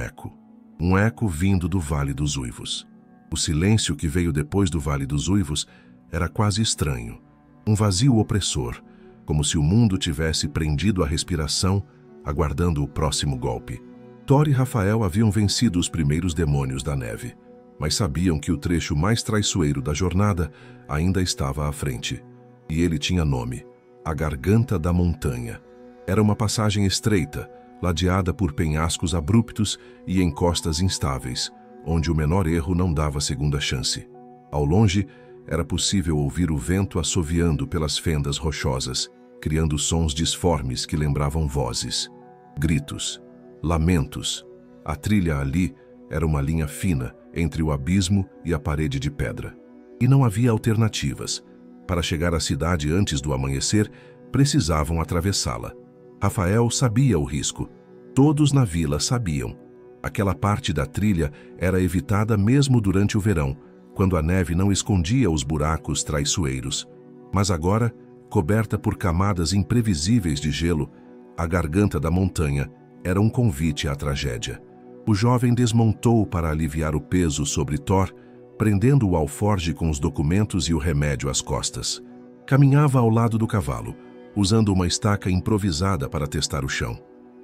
eco vindo do Vale dos Uivos. O silêncio que veio depois do Vale dos Uivos era quase estranho, um vazio opressor, como se o mundo tivesse prendido a respiração, aguardando o próximo golpe. Thor e Rafael haviam vencido os primeiros demônios da neve, mas sabiam que o trecho mais traiçoeiro da jornada ainda estava à frente. E ele tinha nome: a Garganta da Montanha. Era uma passagem estreita, ladeada por penhascos abruptos e encostas instáveis, onde o menor erro não dava segunda chance. Ao longe, era possível ouvir o vento assoviando pelas fendas rochosas, criando sons disformes que lembravam vozes, gritos, lamentos. A trilha ali era uma linha fina entre o abismo e a parede de pedra. E não havia alternativas. Para chegar à cidade antes do amanhecer, precisavam atravessá-la. Rafael sabia o risco. Todos na vila sabiam. Aquela parte da trilha era evitada mesmo durante o verão, quando a neve não escondia os buracos traiçoeiros. Mas agora, coberta por camadas imprevisíveis de gelo, a Garganta da Montanha era um convite à tragédia. O jovem desmontou para aliviar o peso sobre Thor, prendendo o alforge com os documentos e o remédio às costas. Caminhava ao lado do cavalo, usando uma estaca improvisada para testar o chão.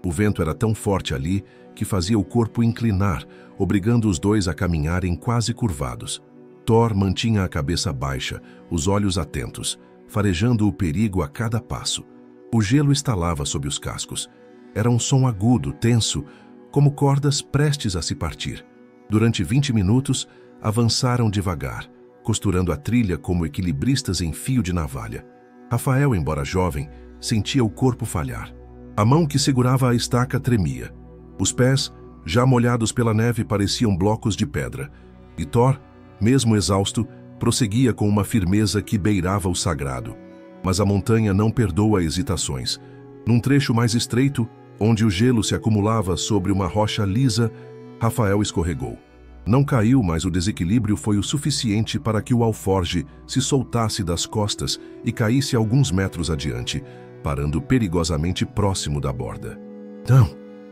O vento era tão forte ali que fazia o corpo inclinar, obrigando os dois a caminharem quase curvados. Thor mantinha a cabeça baixa, os olhos atentos, farejando o perigo a cada passo. O gelo estalava sob os cascos. Era um som agudo, tenso, como cordas prestes a se partir. Durante 20 minutos, avançaram devagar, costurando a trilha como equilibristas em fio de navalha. Rafael, embora jovem, sentia o corpo falhar. A mão que segurava a estaca tremia. Os pés, já molhados pela neve, pareciam blocos de pedra. E Thor, mesmo exausto, prosseguia com uma firmeza que beirava o sagrado. Mas a montanha não perdoa hesitações. Num trecho mais estreito, onde o gelo se acumulava sobre uma rocha lisa, Rafael escorregou. Não caiu, mas o desequilíbrio foi o suficiente para que o alforge se soltasse das costas e caísse alguns metros adiante, parando perigosamente próximo da borda. "Não!"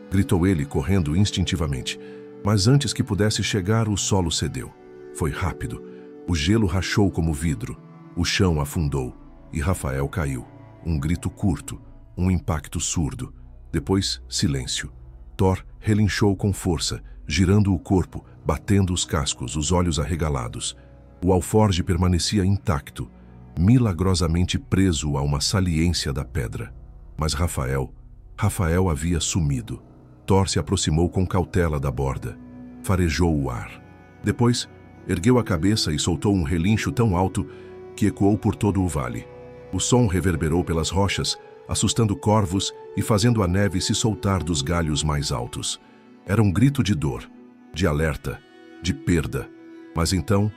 gritou ele, correndo instintivamente. Mas antes que pudesse chegar, o solo cedeu. Foi rápido. O gelo rachou como vidro. O chão afundou e Rafael caiu. Um grito curto, um impacto surdo. Depois, silêncio. Thor relinchou com força, girando o corpo, batendo os cascos, os olhos arregalados. O alforge permanecia intacto, milagrosamente preso a uma saliência da pedra. Mas Rafael havia sumido. Thor se aproximou com cautela da borda. Farejou o ar. Depois, ergueu a cabeça e soltou um relincho tão alto que ecoou por todo o vale. O som reverberou pelas rochas, assustando corvos e fazendo a neve se soltar dos galhos mais altos. Era um grito de dor, de alerta, de perda. Mas então,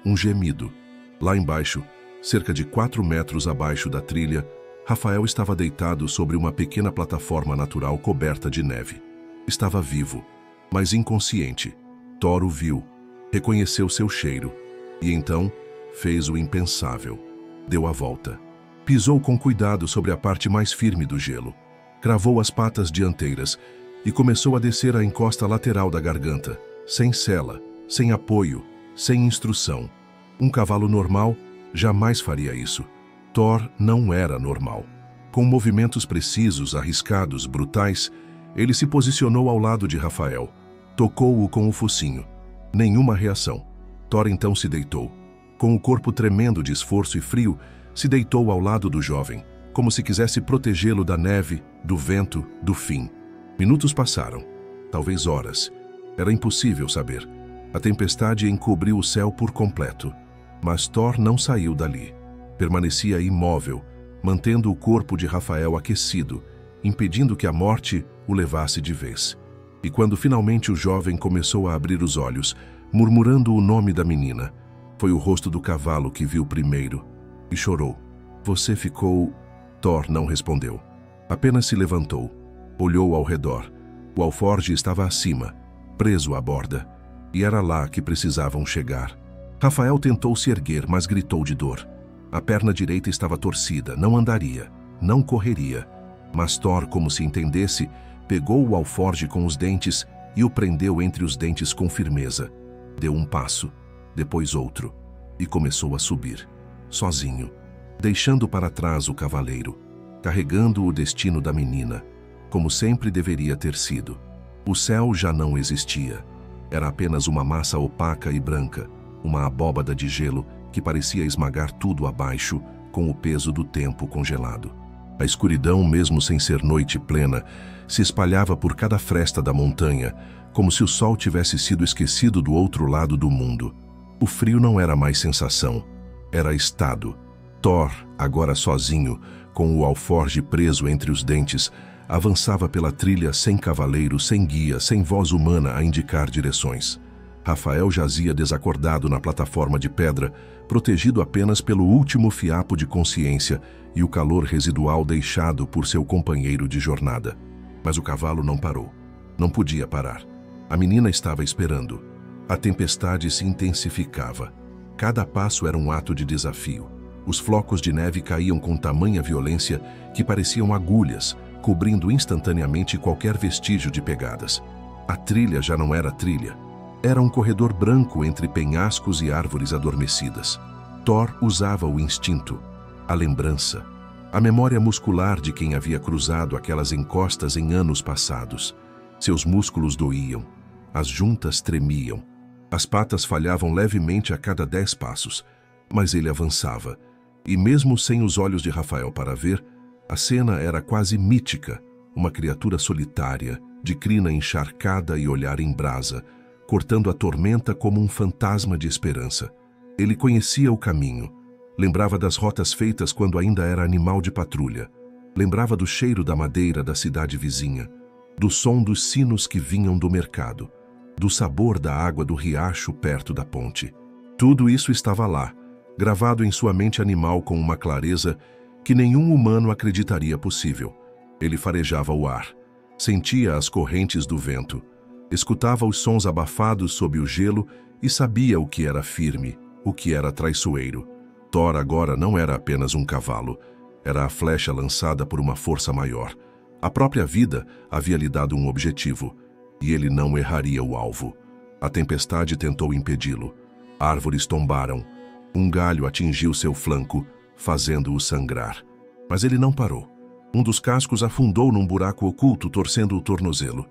um gemido. Lá embaixo, cerca de 4 metros abaixo da trilha, Rafael estava deitado sobre uma pequena plataforma natural coberta de neve. Estava vivo, mas inconsciente. Thor o viu, reconheceu seu cheiro e então fez o impensável. Deu a volta. Pisou com cuidado sobre a parte mais firme do gelo. Cravou as patas dianteiras e começou a descer a encosta lateral da garganta, sem sela, sem apoio, sem instrução. Um cavalo normal jamais faria isso. Thor não era normal. Com movimentos precisos, arriscados, brutais, ele se posicionou ao lado de Rafael. Tocou-o com o focinho. Nenhuma reação. Thor então se deitou. Com o corpo tremendo de esforço e frio, se deitou ao lado do jovem, como se quisesse protegê-lo da neve, do vento, do fim. Minutos passaram. Talvez horas. Era impossível saber. A tempestade encobriu o céu por completo. Mas Thor não saiu dali. Permanecia imóvel, mantendo o corpo de Rafael aquecido, impedindo que a morte o levasse de vez. E quando finalmente o jovem começou a abrir os olhos, murmurando o nome da menina, foi o rosto do cavalo que viu primeiro e chorou. Você ficou... Thor não respondeu. Apenas se levantou, olhou ao redor. O alforje estava acima, preso à borda, e era lá que precisavam chegar. Rafael tentou se erguer, mas gritou de dor. A perna direita estava torcida, não andaria, não correria. Mas Thor, como se entendesse, pegou o alforje com os dentes e o prendeu entre os dentes com firmeza. Deu um passo, depois outro, e começou a subir, sozinho, deixando para trás o cavaleiro, carregando o destino da menina, como sempre deveria ter sido. O céu já não existia. Era apenas uma massa opaca e branca, uma abóbada de gelo que parecia esmagar tudo abaixo com o peso do tempo congelado. A escuridão, mesmo sem ser noite plena, se espalhava por cada fresta da montanha, como se o sol tivesse sido esquecido do outro lado do mundo. O frio não era mais sensação, era estado. Thor, agora sozinho, com o alforje preso entre os dentes, avançava pela trilha sem cavaleiro, sem guia, sem voz humana a indicar direções. Rafael jazia desacordado na plataforma de pedra, protegido apenas pelo último fiapo de consciência e o calor residual deixado por seu companheiro de jornada. Mas o cavalo não parou. Não podia parar. A menina estava esperando. A tempestade se intensificava. Cada passo era um ato de desafio. Os flocos de neve caíam com tamanha violência que pareciam agulhas, cobrindo instantaneamente qualquer vestígio de pegadas. A trilha já não era trilha. Era um corredor branco entre penhascos e árvores adormecidas. Thor usava o instinto, a lembrança, a memória muscular de quem havia cruzado aquelas encostas em anos passados. Seus músculos doíam, as juntas tremiam, as patas falhavam levemente a cada 10 passos, mas ele avançava, e mesmo sem os olhos de Rafael para ver, a cena era quase mítica, uma criatura solitária, de crina encharcada e olhar em brasa, cortando a tormenta como um fantasma de esperança. Ele conhecia o caminho, lembrava das rotas feitas quando ainda era animal de patrulha, lembrava do cheiro da madeira da cidade vizinha, do som dos sinos que vinham do mercado, do sabor da água do riacho perto da ponte. Tudo isso estava lá, gravado em sua mente animal com uma clareza que nenhum humano acreditaria possível. Ele farejava o ar, sentia as correntes do vento, escutava os sons abafados sob o gelo e sabia o que era firme, o que era traiçoeiro. Thor agora não era apenas um cavalo, era a flecha lançada por uma força maior. A própria vida havia lhe dado um objetivo, e ele não erraria o alvo. A tempestade tentou impedi-lo. Árvores tombaram. Um galho atingiu seu flanco, fazendo-o sangrar. Mas ele não parou. Um dos cascos afundou num buraco oculto, torcendo o tornozelo.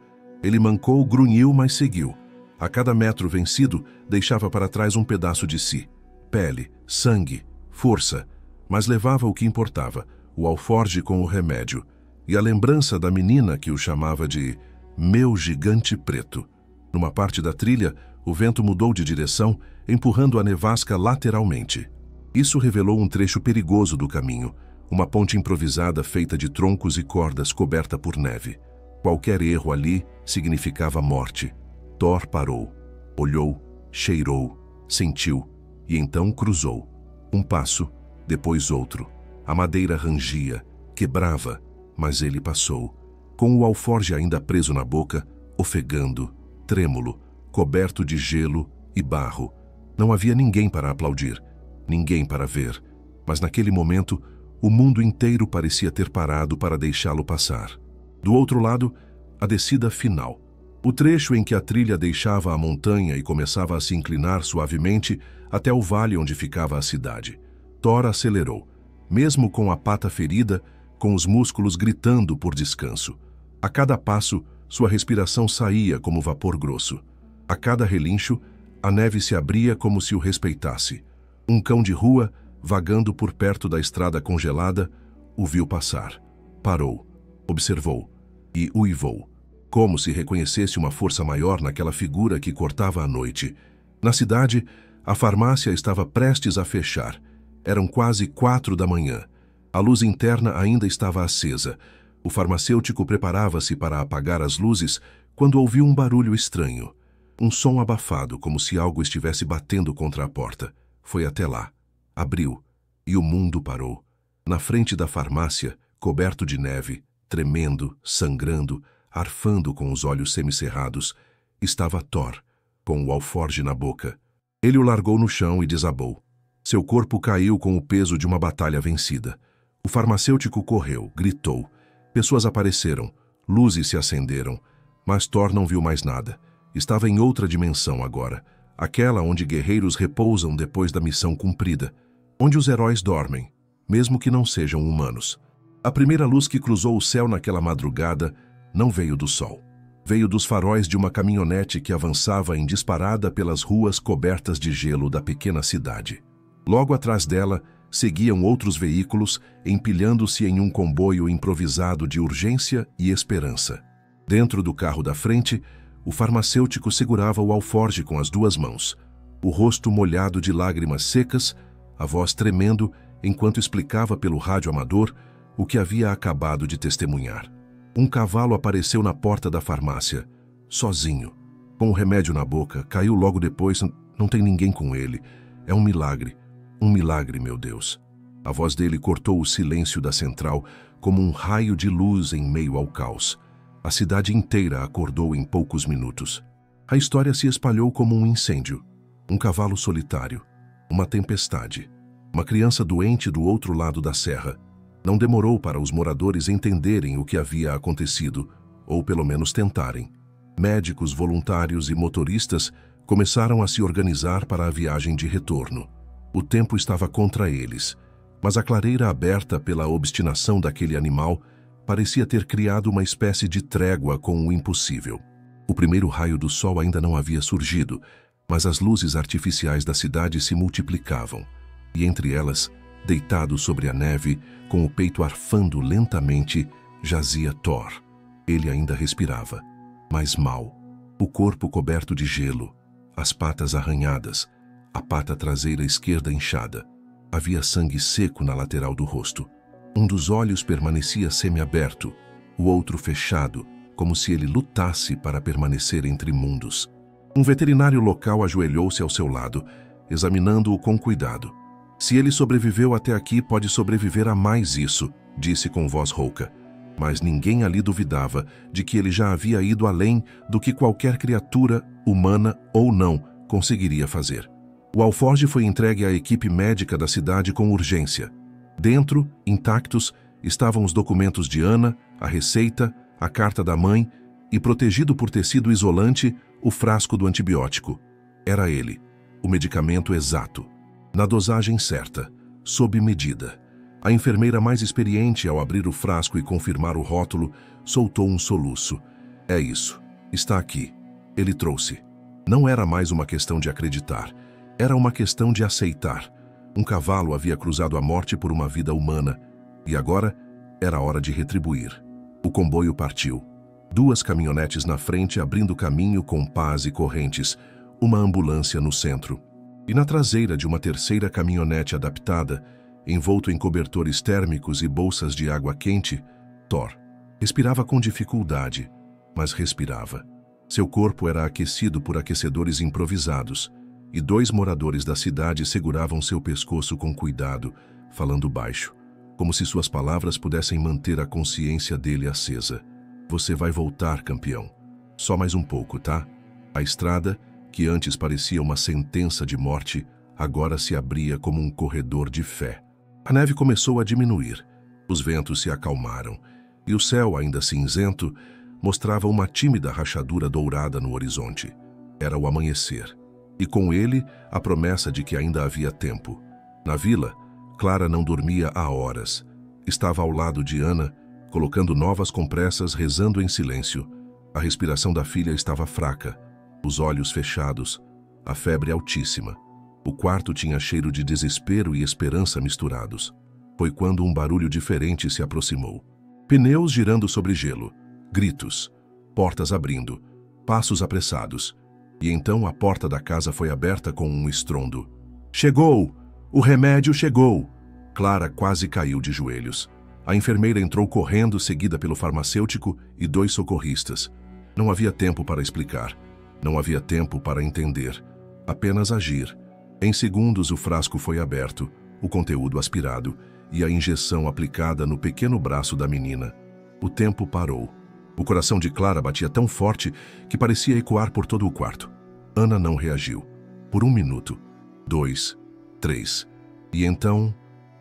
Ele mancou, grunhiu, mas seguiu. A cada metro vencido, deixava para trás um pedaço de si. Pele, sangue, força. Mas levava o que importava, o alforje com o remédio. E a lembrança da menina que o chamava de meu gigante preto. Numa parte da trilha, o vento mudou de direção, empurrando a nevasca lateralmente. Isso revelou um trecho perigoso do caminho, uma ponte improvisada feita de troncos e cordas coberta por neve. Qualquer erro ali significava morte. Thor parou, olhou, cheirou, sentiu e então cruzou. Um passo, depois outro. A madeira rangia, quebrava, mas ele passou, com o alforje ainda preso na boca, ofegando, trêmulo, coberto de gelo e barro. Não havia ninguém para aplaudir, ninguém para ver, mas naquele momento o mundo inteiro parecia ter parado para deixá-lo passar. Do outro lado, a descida final. O trecho em que a trilha deixava a montanha e começava a se inclinar suavemente até o vale onde ficava a cidade. Thor acelerou. mesmo com a pata ferida, com os músculos gritando por descanso. A cada passo, sua respiração saía como vapor grosso. A cada relincho, a neve se abria como se o respeitasse. Um cão de rua, vagando por perto da estrada congelada, o viu passar. Parou, observou e uivou, como se reconhecesse uma força maior naquela figura que cortava a noite. Na cidade, a farmácia estava prestes a fechar. Eram quase 4 da manhã. A luz interna ainda estava acesa. O farmacêutico preparava-se para apagar as luzes quando ouviu um barulho estranho. Um som abafado, como se algo estivesse batendo contra a porta. Foi até lá. Abriu. E o mundo parou. Na frente da farmácia, coberto de neve, tremendo, sangrando, arfando com os olhos semicerrados, estava Thor, com o alforje na boca. Ele o largou no chão e desabou. Seu corpo caiu com o peso de uma batalha vencida. O farmacêutico correu, gritou. Pessoas apareceram, luzes se acenderam, mas Thor não viu mais nada. Estava em outra dimensão agora, aquela onde guerreiros repousam depois da missão cumprida, onde os heróis dormem, mesmo que não sejam humanos. A primeira luz que cruzou o céu naquela madrugada não veio do sol. Veio dos faróis de uma caminhonete que avançava em disparada pelas ruas cobertas de gelo da pequena cidade. Logo atrás dela, seguiam outros veículos, empilhando-se em um comboio improvisado de urgência e esperança. Dentro do carro da frente, o farmacêutico segurava o alforje com as 2 mãos, o rosto molhado de lágrimas secas, a voz tremendo enquanto explicava pelo rádio amador o que havia acabado de testemunhar. Um cavalo apareceu na porta da farmácia, sozinho, com o remédio na boca, caiu logo depois, não tem ninguém com ele. É um milagre, meu Deus. A voz dele cortou o silêncio da central como um raio de luz em meio ao caos. A cidade inteira acordou em poucos minutos. A história se espalhou como um incêndio, um cavalo solitário, uma tempestade, uma criança doente do outro lado da serra. Não demorou para os moradores entenderem o que havia acontecido, ou pelo menos tentarem. Médicos, voluntários e motoristas começaram a se organizar para a viagem de retorno. O tempo estava contra eles, mas a clareira aberta pela obstinação daquele animal parecia ter criado uma espécie de trégua com o impossível. O primeiro raio do sol ainda não havia surgido, mas as luzes artificiais da cidade se multiplicavam, e entre elas, deitado sobre a neve, com o peito arfando lentamente, jazia Thor. Ele ainda respirava, mas mal. O corpo coberto de gelo, as patas arranhadas, a pata traseira esquerda inchada. Havia sangue seco na lateral do rosto. Um dos olhos permanecia semiaberto, o outro fechado, como se ele lutasse para permanecer entre mundos. Um veterinário local ajoelhou-se ao seu lado, examinando-o com cuidado. Se ele sobreviveu até aqui, pode sobreviver a mais isso, disse com voz rouca. Mas ninguém ali duvidava de que ele já havia ido além do que qualquer criatura, humana ou não, conseguiria fazer. O alforje foi entregue à equipe médica da cidade com urgência. Dentro, intactos, estavam os documentos de Ana, a receita, a carta da mãe e, protegido por tecido isolante, o frasco do antibiótico. Era ele, o medicamento exato. Na dosagem certa, sob medida. A enfermeira mais experiente, ao abrir o frasco e confirmar o rótulo, soltou um soluço. É isso. Está aqui. Ele trouxe. Não era mais uma questão de acreditar. Era uma questão de aceitar. Um cavalo havia cruzado a morte por uma vida humana. E agora era hora de retribuir. O comboio partiu. 2 caminhonetes na frente abrindo caminho com pás e correntes. Uma ambulância no centro. E na traseira de uma terceira caminhonete adaptada, envolto em cobertores térmicos e bolsas de água quente, Thor. Respirava com dificuldade, mas respirava. Seu corpo era aquecido por aquecedores improvisados, e 2 moradores da cidade seguravam seu pescoço com cuidado, falando baixo, como se suas palavras pudessem manter a consciência dele acesa. Você vai voltar, campeão. Só mais um pouco, tá? A estrada, que antes parecia uma sentença de morte, agora se abria como um corredor de fé. A neve começou a diminuir, os ventos se acalmaram, e o céu, ainda cinzento, mostrava uma tímida rachadura dourada no horizonte. Era o amanhecer, e com ele a promessa de que ainda havia tempo. Na vila, Clara não dormia há horas. Estava ao lado de Ana, colocando novas compressas, rezando em silêncio. A respiração da filha estava fraca, os olhos fechados, a febre altíssima. O quarto tinha cheiro de desespero e esperança misturados. Foi quando um barulho diferente se aproximou. Pneus girando sobre gelo, gritos, portas abrindo, passos apressados. E então a porta da casa foi aberta com um estrondo. Chegou! O remédio chegou! Clara quase caiu de joelhos. A enfermeira entrou correndo, seguida pelo farmacêutico e 2 socorristas. Não havia tempo para explicar. Não havia tempo para entender. Apenas agir. Em segundos o frasco foi aberto, o conteúdo aspirado e a injeção aplicada no pequeno braço da menina. O tempo parou. O coração de Clara batia tão forte que parecia ecoar por todo o quarto. Ana não reagiu. Por 1 minuto, 2, 3. E então,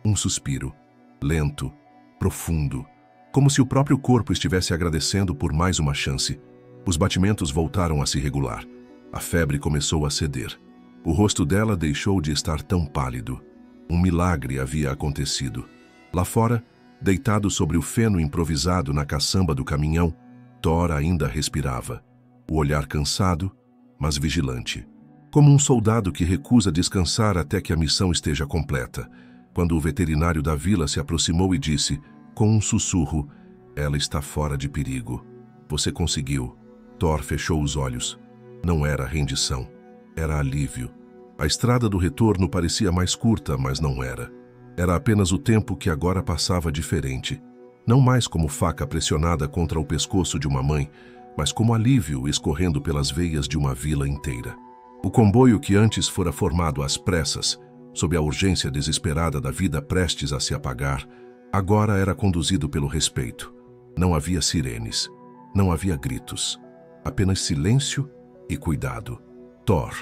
um suspiro. Lento, profundo. Como se o próprio corpo estivesse agradecendo por mais uma chance. Os batimentos voltaram a se regular. A febre começou a ceder. O rosto dela deixou de estar tão pálido. Um milagre havia acontecido. Lá fora, deitado sobre o feno improvisado na caçamba do caminhão, Thor ainda respirava. O olhar cansado, mas vigilante. Como um soldado que recusa descansar até que a missão esteja completa. Quando o veterinário da vila se aproximou e disse, com um sussurro, ela está fora de perigo. Você conseguiu. Thor fechou os olhos. Não era rendição. Era alívio. A estrada do retorno parecia mais curta, mas não era. Era apenas o tempo que agora passava diferente. Não mais como faca pressionada contra o pescoço de uma mãe, mas como alívio escorrendo pelas veias de uma vila inteira. O comboio que antes fora formado às pressas, sob a urgência desesperada da vida prestes a se apagar, agora era conduzido pelo respeito. Não havia sirenes, não havia gritos, apenas silêncio e cuidado. Thor,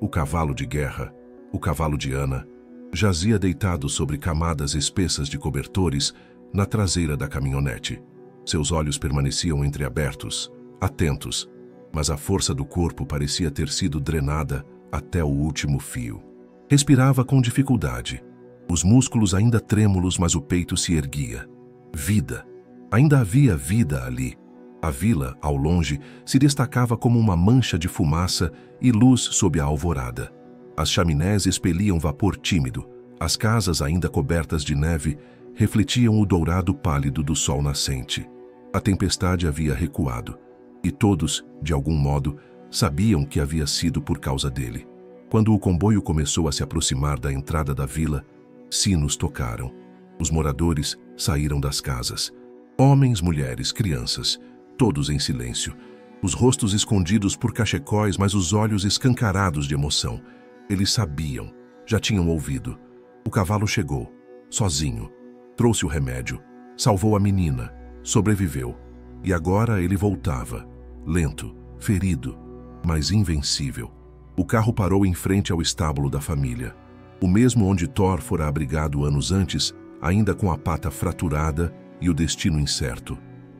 o cavalo de guerra, o cavalo de Ana, jazia deitado sobre camadas espessas de cobertores na traseira da caminhonete. Seus olhos permaneciam entreabertos, atentos, mas a força do corpo parecia ter sido drenada até o último fio. Respirava com dificuldade, os músculos ainda trêmulos, mas o peito se erguia. Vida. Ainda havia vida ali. A vila, ao longe, se destacava como uma mancha de fumaça e luz sob a alvorada. As chaminés expeliam vapor tímido. As casas, ainda cobertas de neve, refletiam o dourado pálido do sol nascente. A tempestade havia recuado, e todos, de algum modo, sabiam que havia sido por causa dele. Quando o comboio começou a se aproximar da entrada da vila, sinos tocaram. Os moradores saíram das casas. Homens, mulheres, crianças, todos em silêncio. Os rostos escondidos por cachecóis, mas os olhos escancarados de emoção. Eles sabiam, já tinham ouvido. O cavalo chegou, sozinho. Trouxe o remédio, salvou a menina, sobreviveu. E agora ele voltava, lento, ferido, mas invencível. O carro parou em frente ao estábulo da família. O mesmo onde Thor fora abrigado anos antes, ainda com a pata fraturada e o destino incerto.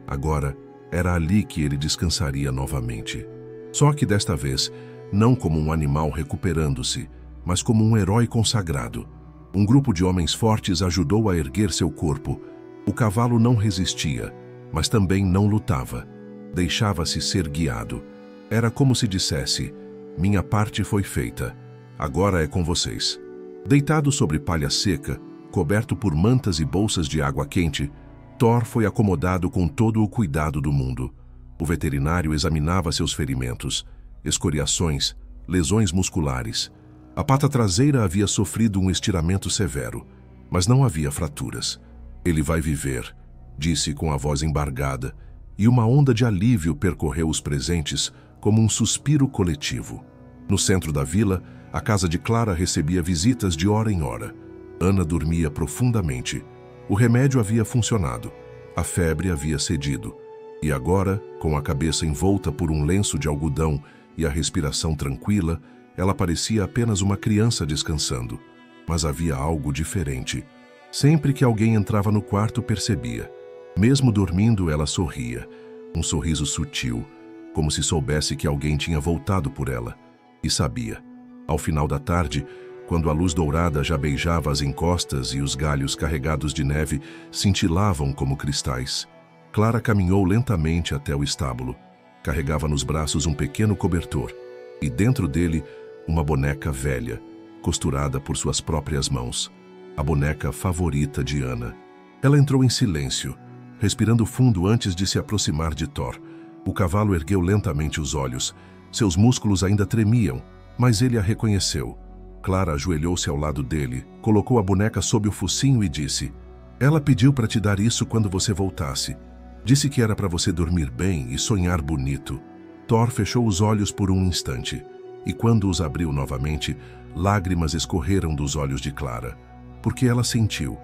Agora, era ali que ele descansaria novamente. Só que desta vez, não como um animal recuperando-se, mas como um herói consagrado. Um grupo de homens fortes ajudou a erguer seu corpo. O cavalo não resistia, mas também não lutava. Deixava-se ser guiado. Era como se dissesse, minha parte foi feita, agora é com vocês. Deitado sobre palha seca, coberto por mantas e bolsas de água quente, Thor foi acomodado com todo o cuidado do mundo. O veterinário examinava seus ferimentos, escoriações, lesões musculares. A pata traseira havia sofrido um estiramento severo, mas não havia fraturas. Ele vai viver, disse com a voz embargada, e uma onda de alívio percorreu os presentes como um suspiro coletivo. No centro da vila, a casa de Clara recebia visitas de hora em hora. Ana dormia profundamente. O remédio havia funcionado. A febre havia cedido. E agora, com a cabeça envolta por um lenço de algodão e a respiração tranquila, ela parecia apenas uma criança descansando. Mas havia algo diferente. Sempre que alguém entrava no quarto, percebia. Mesmo dormindo, ela sorria. Um sorriso sutil, como se soubesse que alguém tinha voltado por ela. E sabia. Ao final da tarde, Quando a luz dourada já beijava as encostas e os galhos carregados de neve cintilavam como cristais, Clara caminhou lentamente até o estábulo. Carregava nos braços um pequeno cobertor e dentro dele uma boneca velha, costurada por suas próprias mãos. A boneca favorita de Ana. Ela entrou em silêncio, respirando fundo antes de se aproximar de Thor. O cavalo ergueu lentamente os olhos. Seus músculos ainda tremiam, mas ele a reconheceu. Clara ajoelhou-se ao lado dele, colocou a boneca sob o focinho e disse: "Ela pediu para te dar isso quando você voltasse. Disse que era para você dormir bem e sonhar bonito." Thor fechou os olhos por um instante, e quando os abriu novamente, lágrimas escorreram dos olhos de Clara. Porque ela sentiu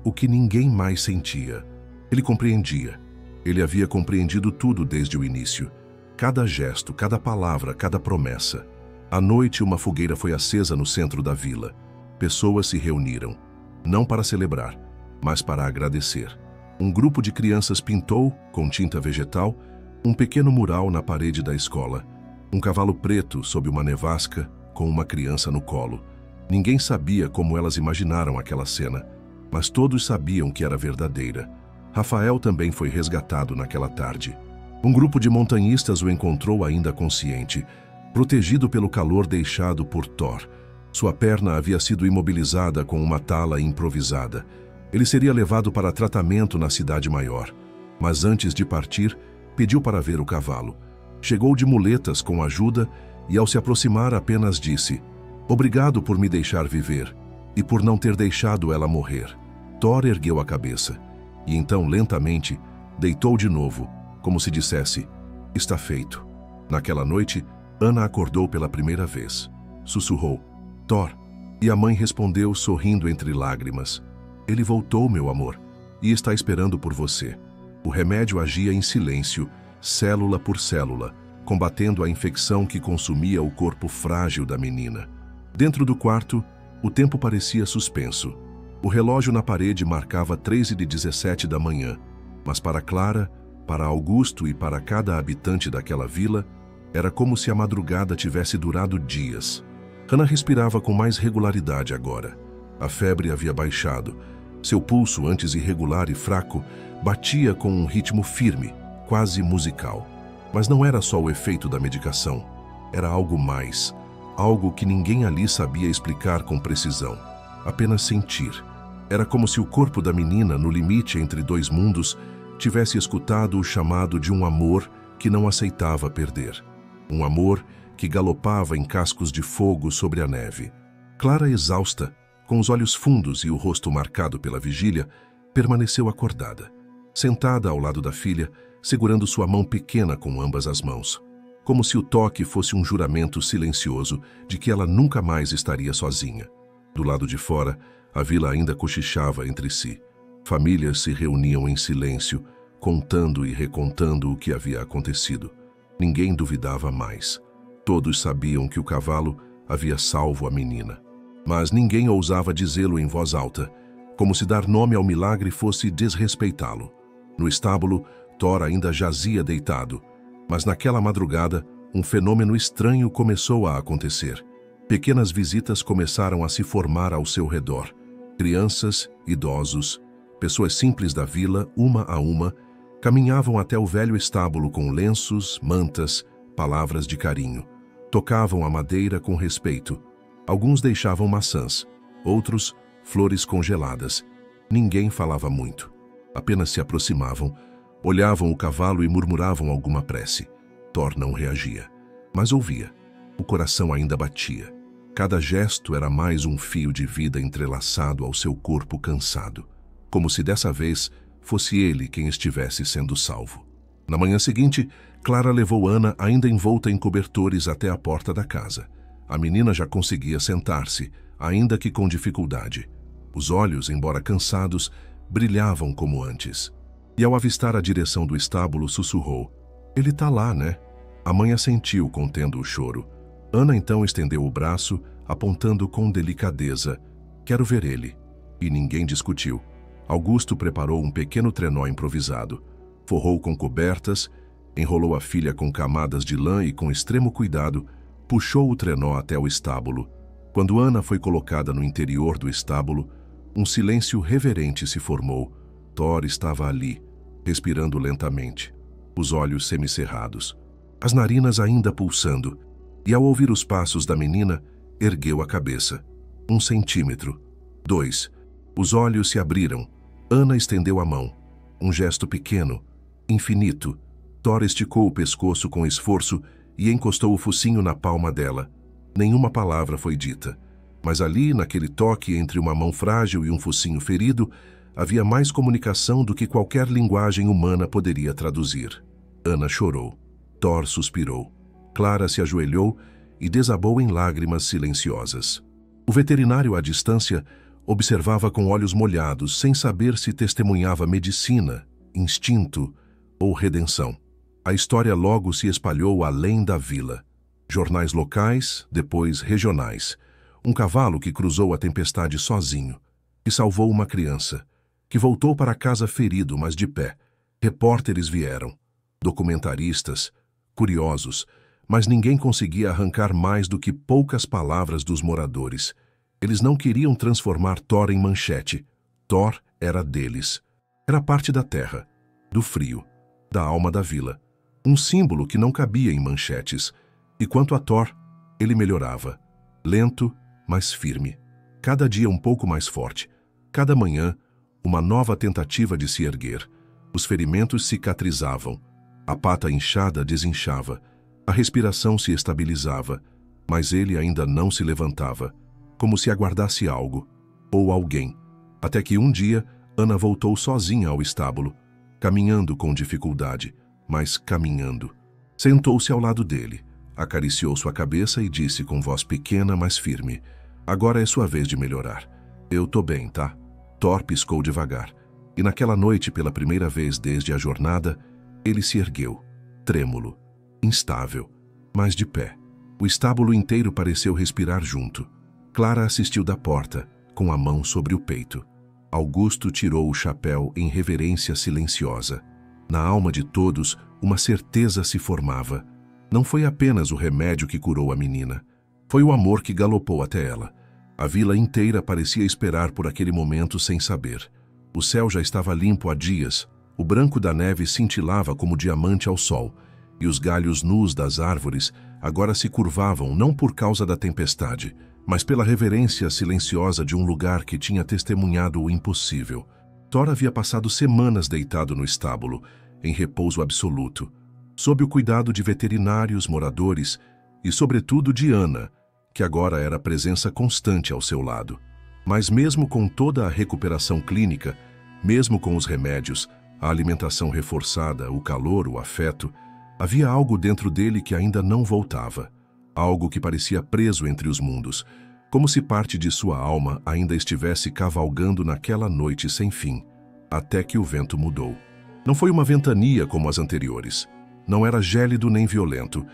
o que ninguém mais sentia. Ele compreendia. Ele havia compreendido tudo desde o início. Cada gesto, cada palavra, cada promessa. À noite, uma fogueira foi acesa no centro da vila. Pessoas se reuniram, não para celebrar, mas para agradecer. Um grupo de crianças pintou, com tinta vegetal, um pequeno mural na parede da escola. Um cavalo preto sob uma nevasca, com uma criança no colo. Ninguém sabia como elas imaginaram aquela cena, mas todos sabiam que era verdadeira. Rafael também foi resgatado naquela tarde. Um grupo de montanhistas o encontrou ainda consciente, protegido pelo calor deixado por Thor. Sua perna havia sido imobilizada com uma tala improvisada. Ele seria levado para tratamento na cidade maior. Mas antes de partir, pediu para ver o cavalo. Chegou de muletas com ajuda e, ao se aproximar, apenas disse: "Obrigado por me deixar viver e por não ter deixado ela morrer." Thor ergueu a cabeça e então, lentamente, deitou de novo, como se dissesse: "Está feito." Naquela noite, Ana acordou pela primeira vez. Sussurrou: "Thor." E a mãe respondeu, sorrindo entre lágrimas: "Ele voltou, meu amor, e está esperando por você." O remédio agia em silêncio, célula por célula, combatendo a infecção que consumia o corpo frágil da menina. Dentro do quarto, o tempo parecia suspenso. O relógio na parede marcava 3h17 da manhã, mas para Clara, para Augusto e para cada habitante daquela vila, era como se a madrugada tivesse durado dias. Ana respirava com mais regularidade agora. A febre havia baixado. Seu pulso, antes irregular e fraco, batia com um ritmo firme, quase musical. Mas não era só o efeito da medicação. Era algo mais, algo que ninguém ali sabia explicar com precisão. Apenas sentir. Era como se o corpo da menina, no limite entre dois mundos, tivesse escutado o chamado de um amor que não aceitava perder. Um amor que galopava em cascos de fogo sobre a neve. Clara, exausta, com os olhos fundos e o rosto marcado pela vigília, permaneceu acordada, sentada ao lado da filha, segurando sua mão pequena com ambas as mãos, como se o toque fosse um juramento silencioso de que ela nunca mais estaria sozinha. Do lado de fora, a vila ainda cochichava entre si. Famílias se reuniam em silêncio, contando e recontando o que havia acontecido. Ninguém duvidava mais. Todos sabiam que o cavalo havia salvo a menina. Mas ninguém ousava dizê-lo em voz alta, como se dar nome ao milagre fosse desrespeitá-lo. No estábulo, Thor ainda jazia deitado, mas naquela madrugada, um fenômeno estranho começou a acontecer. Pequenas visitas começaram a se formar ao seu redor. Crianças, idosos, pessoas simples da vila, uma a uma, caminhavam até o velho estábulo com lenços, mantas, palavras de carinho. Tocavam a madeira com respeito. Alguns deixavam maçãs, outros flores congeladas. Ninguém falava muito. Apenas se aproximavam, olhavam o cavalo e murmuravam alguma prece. Thor não reagia, mas ouvia. O coração ainda batia. Cada gesto era mais um fio de vida entrelaçado ao seu corpo cansado, como se dessa vez fosse ele quem estivesse sendo salvo. Na manhã seguinte, Clara levou Ana ainda envolta em cobertores até a porta da casa. A menina já conseguia sentar-se, ainda que com dificuldade. Os olhos, embora cansados, brilhavam como antes. E ao avistar a direção do estábulo, sussurrou: "Ele tá lá, né?" A mãe assentiu, contendo o choro. Ana então estendeu o braço, apontando com delicadeza: "Quero ver ele." E ninguém discutiu. Augusto preparou um pequeno trenó improvisado. Forrou com cobertas, enrolou a filha com camadas de lã e, com extremo cuidado, puxou o trenó até o estábulo. Quando Ana foi colocada no interior do estábulo, um silêncio reverente se formou. Thor estava ali, respirando lentamente, os olhos semicerrados, as narinas ainda pulsando, e ao ouvir os passos da menina, ergueu a cabeça. 1 centímetro. 2. Os olhos se abriram. Ana estendeu a mão. Um gesto pequeno, infinito. Thor esticou o pescoço com esforço e encostou o focinho na palma dela. Nenhuma palavra foi dita, mas ali, naquele toque entre uma mão frágil e um focinho ferido, havia mais comunicação do que qualquer linguagem humana poderia traduzir. Ana chorou. Thor suspirou. Clara se ajoelhou e desabou em lágrimas silenciosas. O veterinário à distância observava com olhos molhados, sem saber se testemunhava medicina, instinto ou redenção. A história logo se espalhou além da vila. Jornais locais, depois regionais. Um cavalo que cruzou a tempestade sozinho, que salvou uma criança, que voltou para casa ferido, mas de pé. Repórteres vieram, documentaristas, curiosos, mas ninguém conseguia arrancar mais do que poucas palavras dos moradores. Eles não queriam transformar Thor em manchete. Thor era deles. Era parte da terra, do frio, da alma da vila. Um símbolo que não cabia em manchetes. E quanto a Thor, ele melhorava. Lento, mas firme. Cada dia um pouco mais forte. Cada manhã, uma nova tentativa de se erguer. Os ferimentos cicatrizavam. A pata inchada desinchava. A respiração se estabilizava. Mas ele ainda não se levantava, como se aguardasse algo, ou alguém. Até que um dia, Ana voltou sozinha ao estábulo, caminhando com dificuldade, mas caminhando. Sentou-se ao lado dele, acariciou sua cabeça e disse com voz pequena, mas firme: "Agora é sua vez de melhorar. Eu tô bem, tá?" Thor piscou devagar, e naquela noite, pela primeira vez desde a jornada, ele se ergueu, trêmulo, instável, mas de pé. O estábulo inteiro pareceu respirar junto. Clara assistiu da porta, com a mão sobre o peito. Augusto tirou o chapéu em reverência silenciosa. Na alma de todos, uma certeza se formava. Não foi apenas o remédio que curou a menina. Foi o amor que galopou até ela. A vila inteira parecia esperar por aquele momento sem saber. O céu já estava limpo há dias. O branco da neve cintilava como diamante ao sol. E os galhos nus das árvores agora se curvavam não por causa da tempestade, mas pela reverência silenciosa de um lugar que tinha testemunhado o impossível. Thor havia passado semanas deitado no estábulo, em repouso absoluto, sob o cuidado de veterinários, moradores e, sobretudo, de Ana, que agora era presença constante ao seu lado. Mas mesmo com toda a recuperação clínica, mesmo com os remédios, a alimentação reforçada, o calor, o afeto, havia algo dentro dele que ainda não voltava. Algo que parecia preso entre os mundos, como se parte de sua alma ainda estivesse cavalgando naquela noite sem fim, até que o vento mudou. Não foi uma ventania como as anteriores. Não era gélido nem violento.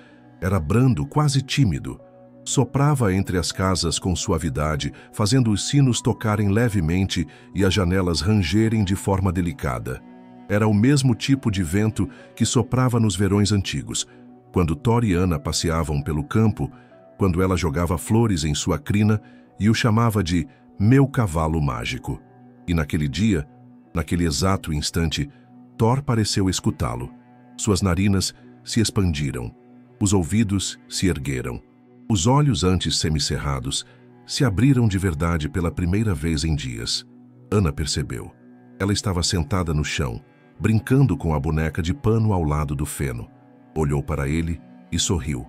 Era brando, quase tímido. Soprava entre as casas com suavidade, fazendo os sinos tocarem levemente e as janelas rangerem de forma delicada. Era o mesmo tipo de vento que soprava nos verões antigos, quando Thor e Ana passeavam pelo campo, quando ela jogava flores em sua crina e o chamava de "meu cavalo mágico". E naquele dia, naquele exato instante, Thor pareceu escutá-lo. Suas narinas se expandiram, os ouvidos se ergueram. Os olhos, antes semicerrados, se abriram de verdade pela primeira vez em dias. Ana percebeu. Ela estava sentada no chão, brincando com a boneca de pano ao lado do feno. Olhou para ele e sorriu.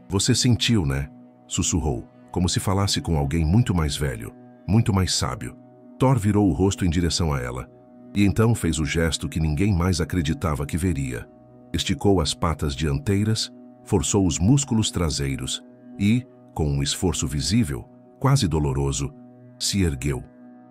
"Você sentiu, né?" sussurrou, como se falasse com alguém muito mais velho, muito mais sábio. Thor virou o rosto em direção a ela, e então fez o gesto que ninguém mais acreditava que veria. Esticou as patas dianteiras, forçou os músculos traseiros e, com um esforço visível, quase doloroso, se ergueu,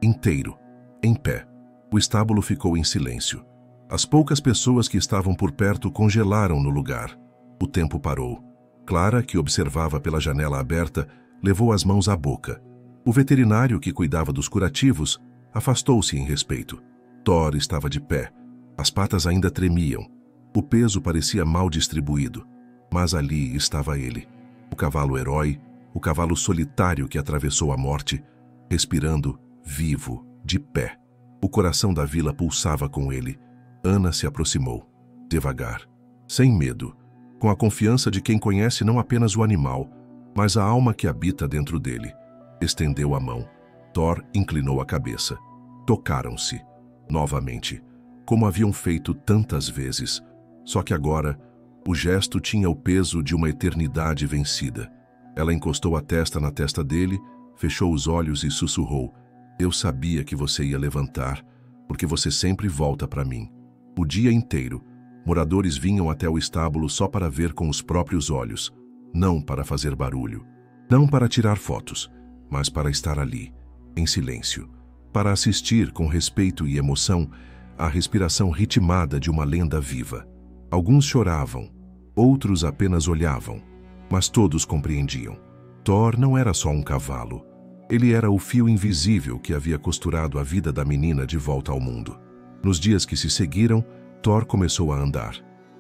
inteiro, em pé. O estábulo ficou em silêncio. As poucas pessoas que estavam por perto congelaram no lugar. O tempo parou. Clara, que observava pela janela aberta, levou as mãos à boca. O veterinário, que cuidava dos curativos, afastou-se em respeito. Thor estava de pé. As patas ainda tremiam. O peso parecia mal distribuído. Mas ali estava ele. O cavalo herói, o cavalo solitário que atravessou a morte, respirando, vivo, de pé. O coração da vila pulsava com ele. Ana se aproximou, devagar, sem medo, com a confiança de quem conhece não apenas o animal, mas a alma que habita dentro dele. Estendeu a mão. Thor inclinou a cabeça. Tocaram-se, novamente, como haviam feito tantas vezes, só que agora o gesto tinha o peso de uma eternidade vencida. Ela encostou a testa na testa dele, fechou os olhos e sussurrou: "Eu sabia que você ia levantar, porque você sempre volta para mim." O dia inteiro, moradores vinham até o estábulo só para ver com os próprios olhos, não para fazer barulho, não para tirar fotos, mas para estar ali, em silêncio, para assistir com respeito e emoção à respiração ritmada de uma lenda viva. Alguns choravam, outros apenas olhavam, mas todos compreendiam. Thor não era só um cavalo. Ele era o fio invisível que havia costurado a vida da menina de volta ao mundo. Nos dias que se seguiram, Thor começou a andar.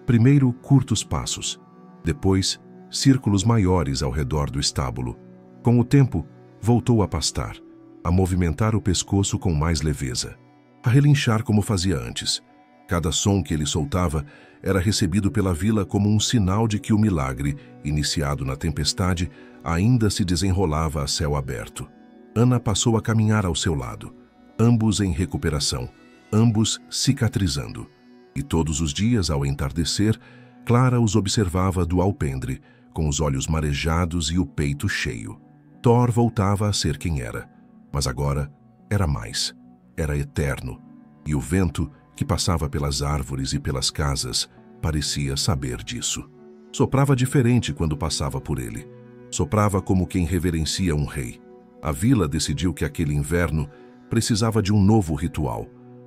Primeiro, curtos passos. Depois, círculos maiores ao redor do estábulo. Com o tempo, voltou a pastar, a movimentar o pescoço com mais leveza, a relinchar como fazia antes. Cada som que ele soltava era recebido pela vila como um sinal de que o milagre, iniciado na tempestade, ainda se desenrolava a céu aberto. Ana passou a caminhar ao seu lado, ambos em recuperação, ambos cicatrizando. E todos os dias, ao entardecer, Clara os observava do alpendre, com os olhos marejados e o peito cheio. Thor voltava a ser quem era, mas agora era mais. Era eterno, e o vento, que passava pelas árvores e pelas casas, parecia saber disso. Soprava diferente quando passava por ele. Soprava como quem reverencia um rei. A vila decidiu que aquele inverno precisava de um novo ritual,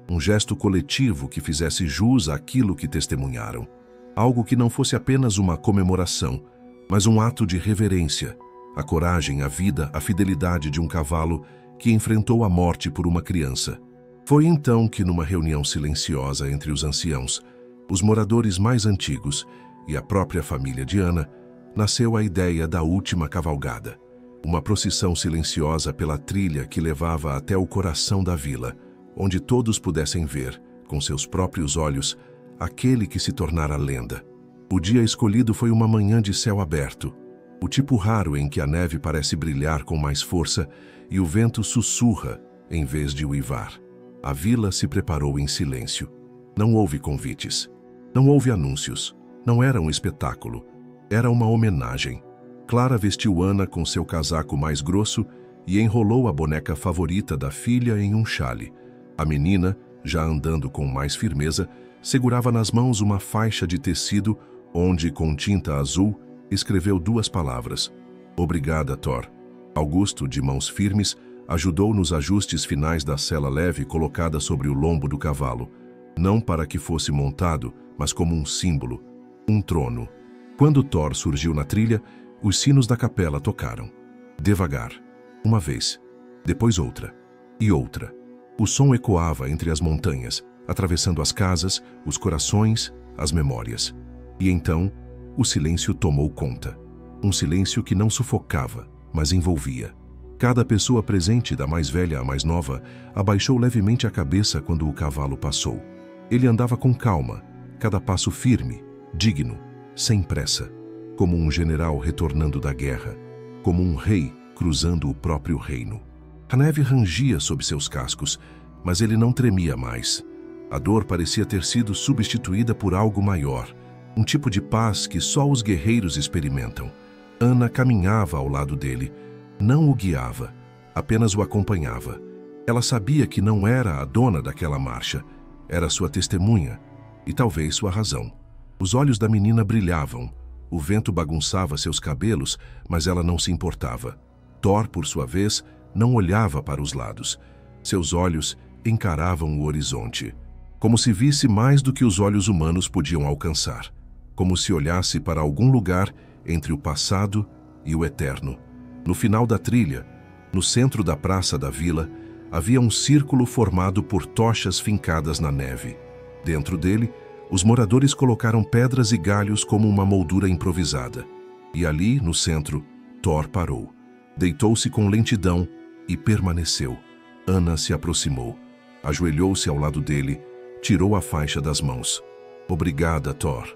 um gesto coletivo que fizesse jus àquilo que testemunharam. Algo que não fosse apenas uma comemoração, mas um ato de reverência, a coragem, a vida, a fidelidade de um cavalo que enfrentou a morte por uma criança. Foi então que, numa reunião silenciosa entre os anciãos, os moradores mais antigos e a própria família de Ana, nasceu a ideia da última cavalgada. Uma procissão silenciosa pela trilha que levava até o coração da vila, onde todos pudessem ver, com seus próprios olhos, aquele que se tornara lenda. O dia escolhido foi uma manhã de céu aberto, o tipo raro em que a neve parece brilhar com mais força e o vento sussurra em vez de uivar. A vila se preparou em silêncio. Não houve convites, não houve anúncios, não era um espetáculo, era uma homenagem. Clara vestiu Ana com seu casaco mais grosso e enrolou a boneca favorita da filha em um chale. A menina, já andando com mais firmeza, segurava nas mãos uma faixa de tecido onde, com tinta azul, escreveu 2 palavras: "Obrigada, Thor." Augusto, de mãos firmes, ajudou nos ajustes finais da sela leve colocada sobre o lombo do cavalo, não para que fosse montado, mas como um símbolo, um trono. Quando Thor surgiu na trilha, os sinos da capela tocaram. Devagar, uma vez, depois outra, e outra. O som ecoava entre as montanhas, atravessando as casas, os corações, as memórias. E então, o silêncio tomou conta. Um silêncio que não sufocava, mas envolvia. Cada pessoa presente, da mais velha à mais nova, abaixou levemente a cabeça quando o cavalo passou. Ele andava com calma, cada passo firme, digno, sem pressa, como um general retornando da guerra, como um rei cruzando o próprio reino. A neve rangia sob seus cascos, mas ele não tremia mais. A dor parecia ter sido substituída por algo maior, um tipo de paz que só os guerreiros experimentam. Ana caminhava ao lado dele, não o guiava, apenas o acompanhava. Ela sabia que não era a dona daquela marcha, era sua testemunha e talvez sua razão. Os olhos da menina brilhavam, o vento bagunçava seus cabelos, mas ela não se importava. Thor, por sua vez, não olhava para os lados. Seus olhos encaravam o horizonte, como se visse mais do que os olhos humanos podiam alcançar, como se olhasse para algum lugar entre o passado e o eterno. No final da trilha, no centro da praça da vila, havia um círculo formado por tochas fincadas na neve. Dentro dele, os moradores colocaram pedras e galhos como uma moldura improvisada. E ali, no centro, Thor parou. Deitou-se com lentidão e permaneceu. Ana se aproximou, ajoelhou-se ao lado dele, tirou a faixa das mãos. Obrigada, Thor.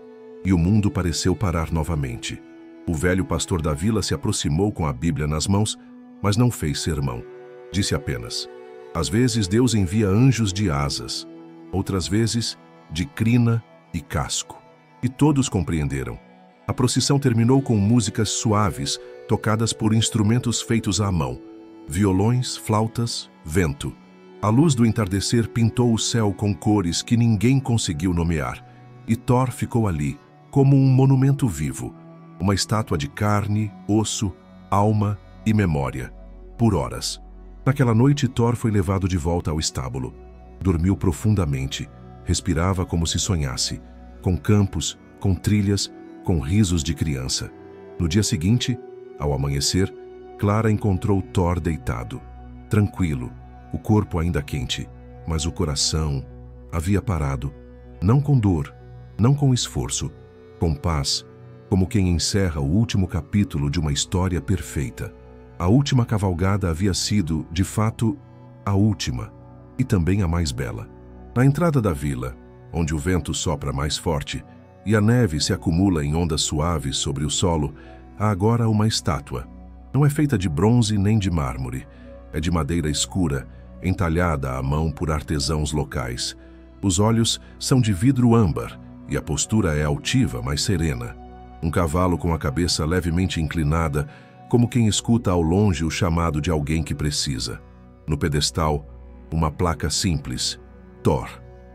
E o mundo pareceu parar novamente. O velho pastor da vila se aproximou com a Bíblia nas mãos, mas não fez sermão. Disse apenas: às vezes Deus envia anjos de asas, outras vezes de crina e casco. E todos compreenderam. A procissão terminou com músicas suaves, tocadas por instrumentos feitos à mão. Violões, flautas, vento. A luz do entardecer pintou o céu com cores que ninguém conseguiu nomear. E Thor ficou ali, como um monumento vivo. Uma estátua de carne, osso, alma e memória. Por horas. Naquela noite, Thor foi levado de volta ao estábulo. Dormiu profundamente. Respirava como se sonhasse. Com campos, com trilhas, com risos de criança. No dia seguinte, ao amanhecer, Clara encontrou Thor deitado. Tranquilo, o corpo ainda quente, mas o coração havia parado. Não com dor, não com esforço, com paz, como quem encerra o último capítulo de uma história perfeita. A última cavalgada havia sido, de fato, a última, e também a mais bela. Na entrada da vila, onde o vento sopra mais forte e a neve se acumula em ondas suaves sobre o solo, há agora uma estátua. Não é feita de bronze nem de mármore. É de madeira escura, entalhada à mão por artesãos locais. Os olhos são de vidro âmbar e a postura é altiva, mas serena. Um cavalo com a cabeça levemente inclinada, como quem escuta ao longe o chamado de alguém que precisa. No pedestal, uma placa simples: Thor,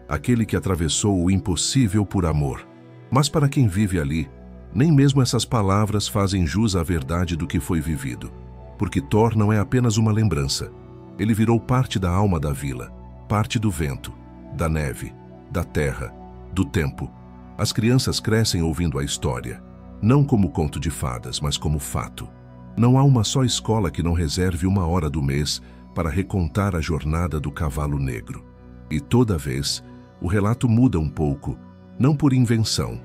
aquele que atravessou o impossível por amor. Mas para quem vive ali, nem mesmo essas palavras fazem jus à verdade do que foi vivido. Porque Thor não é apenas uma lembrança. Ele virou parte da alma da vila, parte do vento, da neve, da terra, do tempo. As crianças crescem ouvindo a história, não como conto de fadas, mas como fato. Não há uma só escola que não reserve uma hora do mês para recontar a jornada do cavalo negro. E toda vez, o relato muda um pouco, não por invenção,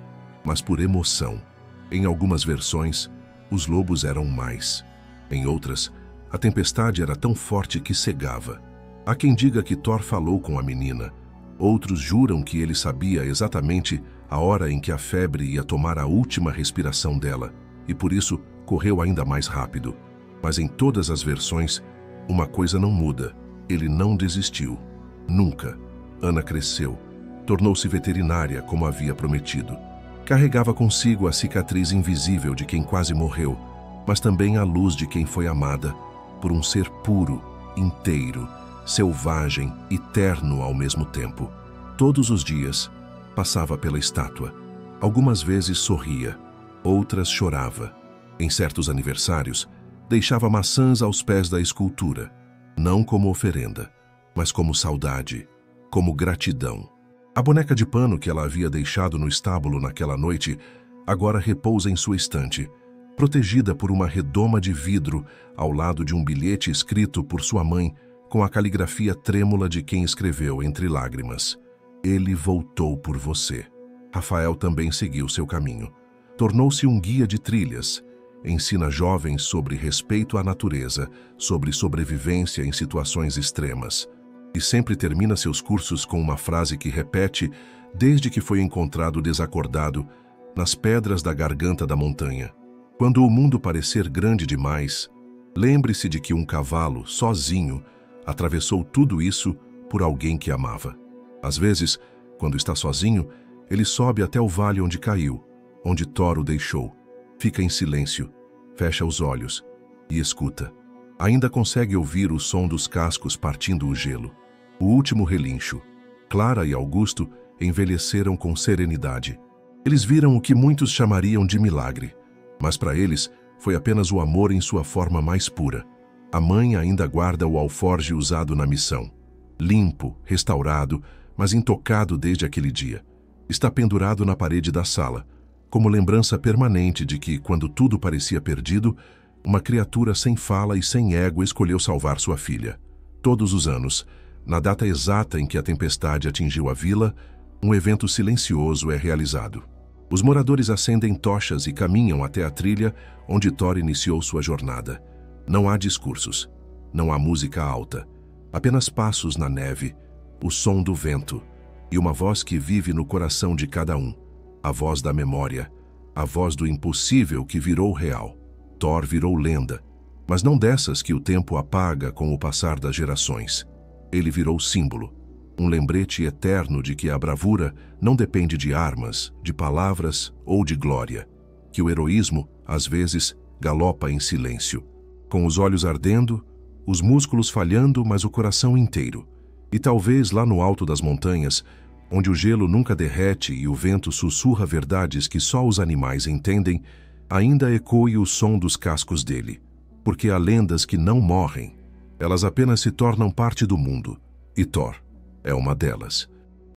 mas por emoção. Em algumas versões, os lobos eram mais. Em outras, a tempestade era tão forte que cegava. Há quem diga que Thor falou com a menina. Outros juram que ele sabia exatamente a hora em que a febre ia tomar a última respiração dela, e por isso correu ainda mais rápido. Mas em todas as versões, uma coisa não muda: ele não desistiu. Nunca. Ana cresceu. Tornou-se veterinária, como havia prometido. Carregava consigo a cicatriz invisível de quem quase morreu, mas também a luz de quem foi amada por um ser puro, inteiro, selvagem e terno ao mesmo tempo. Todos os dias, passava pela estátua. Algumas vezes sorria, outras chorava. Em certos aniversários, deixava maçãs aos pés da escultura, não como oferenda, mas como saudade, como gratidão. A boneca de pano que ela havia deixado no estábulo naquela noite agora repousa em sua estante, protegida por uma redoma de vidro ao lado de um bilhete escrito por sua mãe com a caligrafia trêmula de quem escreveu entre lágrimas: Ele voltou por você. Rafael também seguiu seu caminho. Tornou-se um guia de trilhas. Ensina jovens sobre respeito à natureza, sobre sobrevivência em situações extremas. E sempre termina seus cursos com uma frase que repete desde que foi encontrado desacordado nas pedras da garganta da montanha. Quando o mundo parecer grande demais, lembre-se de que um cavalo, sozinho, atravessou tudo isso por alguém que amava. Às vezes, quando está sozinho, ele sobe até o vale onde caiu, onde Thor o deixou. Fica em silêncio, fecha os olhos e escuta. Ainda consegue ouvir o som dos cascos partindo o gelo. O último relincho. Clara e Augusto envelheceram com serenidade. Eles viram o que muitos chamariam de milagre, mas para eles foi apenas o amor em sua forma mais pura. A mãe ainda guarda o alforje usado na missão. Limpo, restaurado, mas intocado desde aquele dia. Está pendurado na parede da sala, como lembrança permanente de que, quando tudo parecia perdido, uma criatura sem fala e sem ego escolheu salvar sua filha. Todos os anos, na data exata em que a tempestade atingiu a vila, um evento silencioso é realizado. Os moradores acendem tochas e caminham até a trilha onde Thor iniciou sua jornada. Não há discursos, não há música alta, apenas passos na neve, o som do vento e uma voz que vive no coração de cada um, a voz da memória, a voz do impossível que virou real. Thor virou lenda, mas não dessas que o tempo apaga com o passar das gerações. Ele virou símbolo, um lembrete eterno de que a bravura não depende de armas, de palavras ou de glória, que o heroísmo, às vezes, galopa em silêncio, com os olhos ardendo, os músculos falhando, mas o coração inteiro. E talvez lá no alto das montanhas, onde o gelo nunca derrete e o vento sussurra verdades que só os animais entendem, ainda ecoe o som dos cascos dele. Porque há lendas que não morrem, elas apenas se tornam parte do mundo, e Thor é uma delas.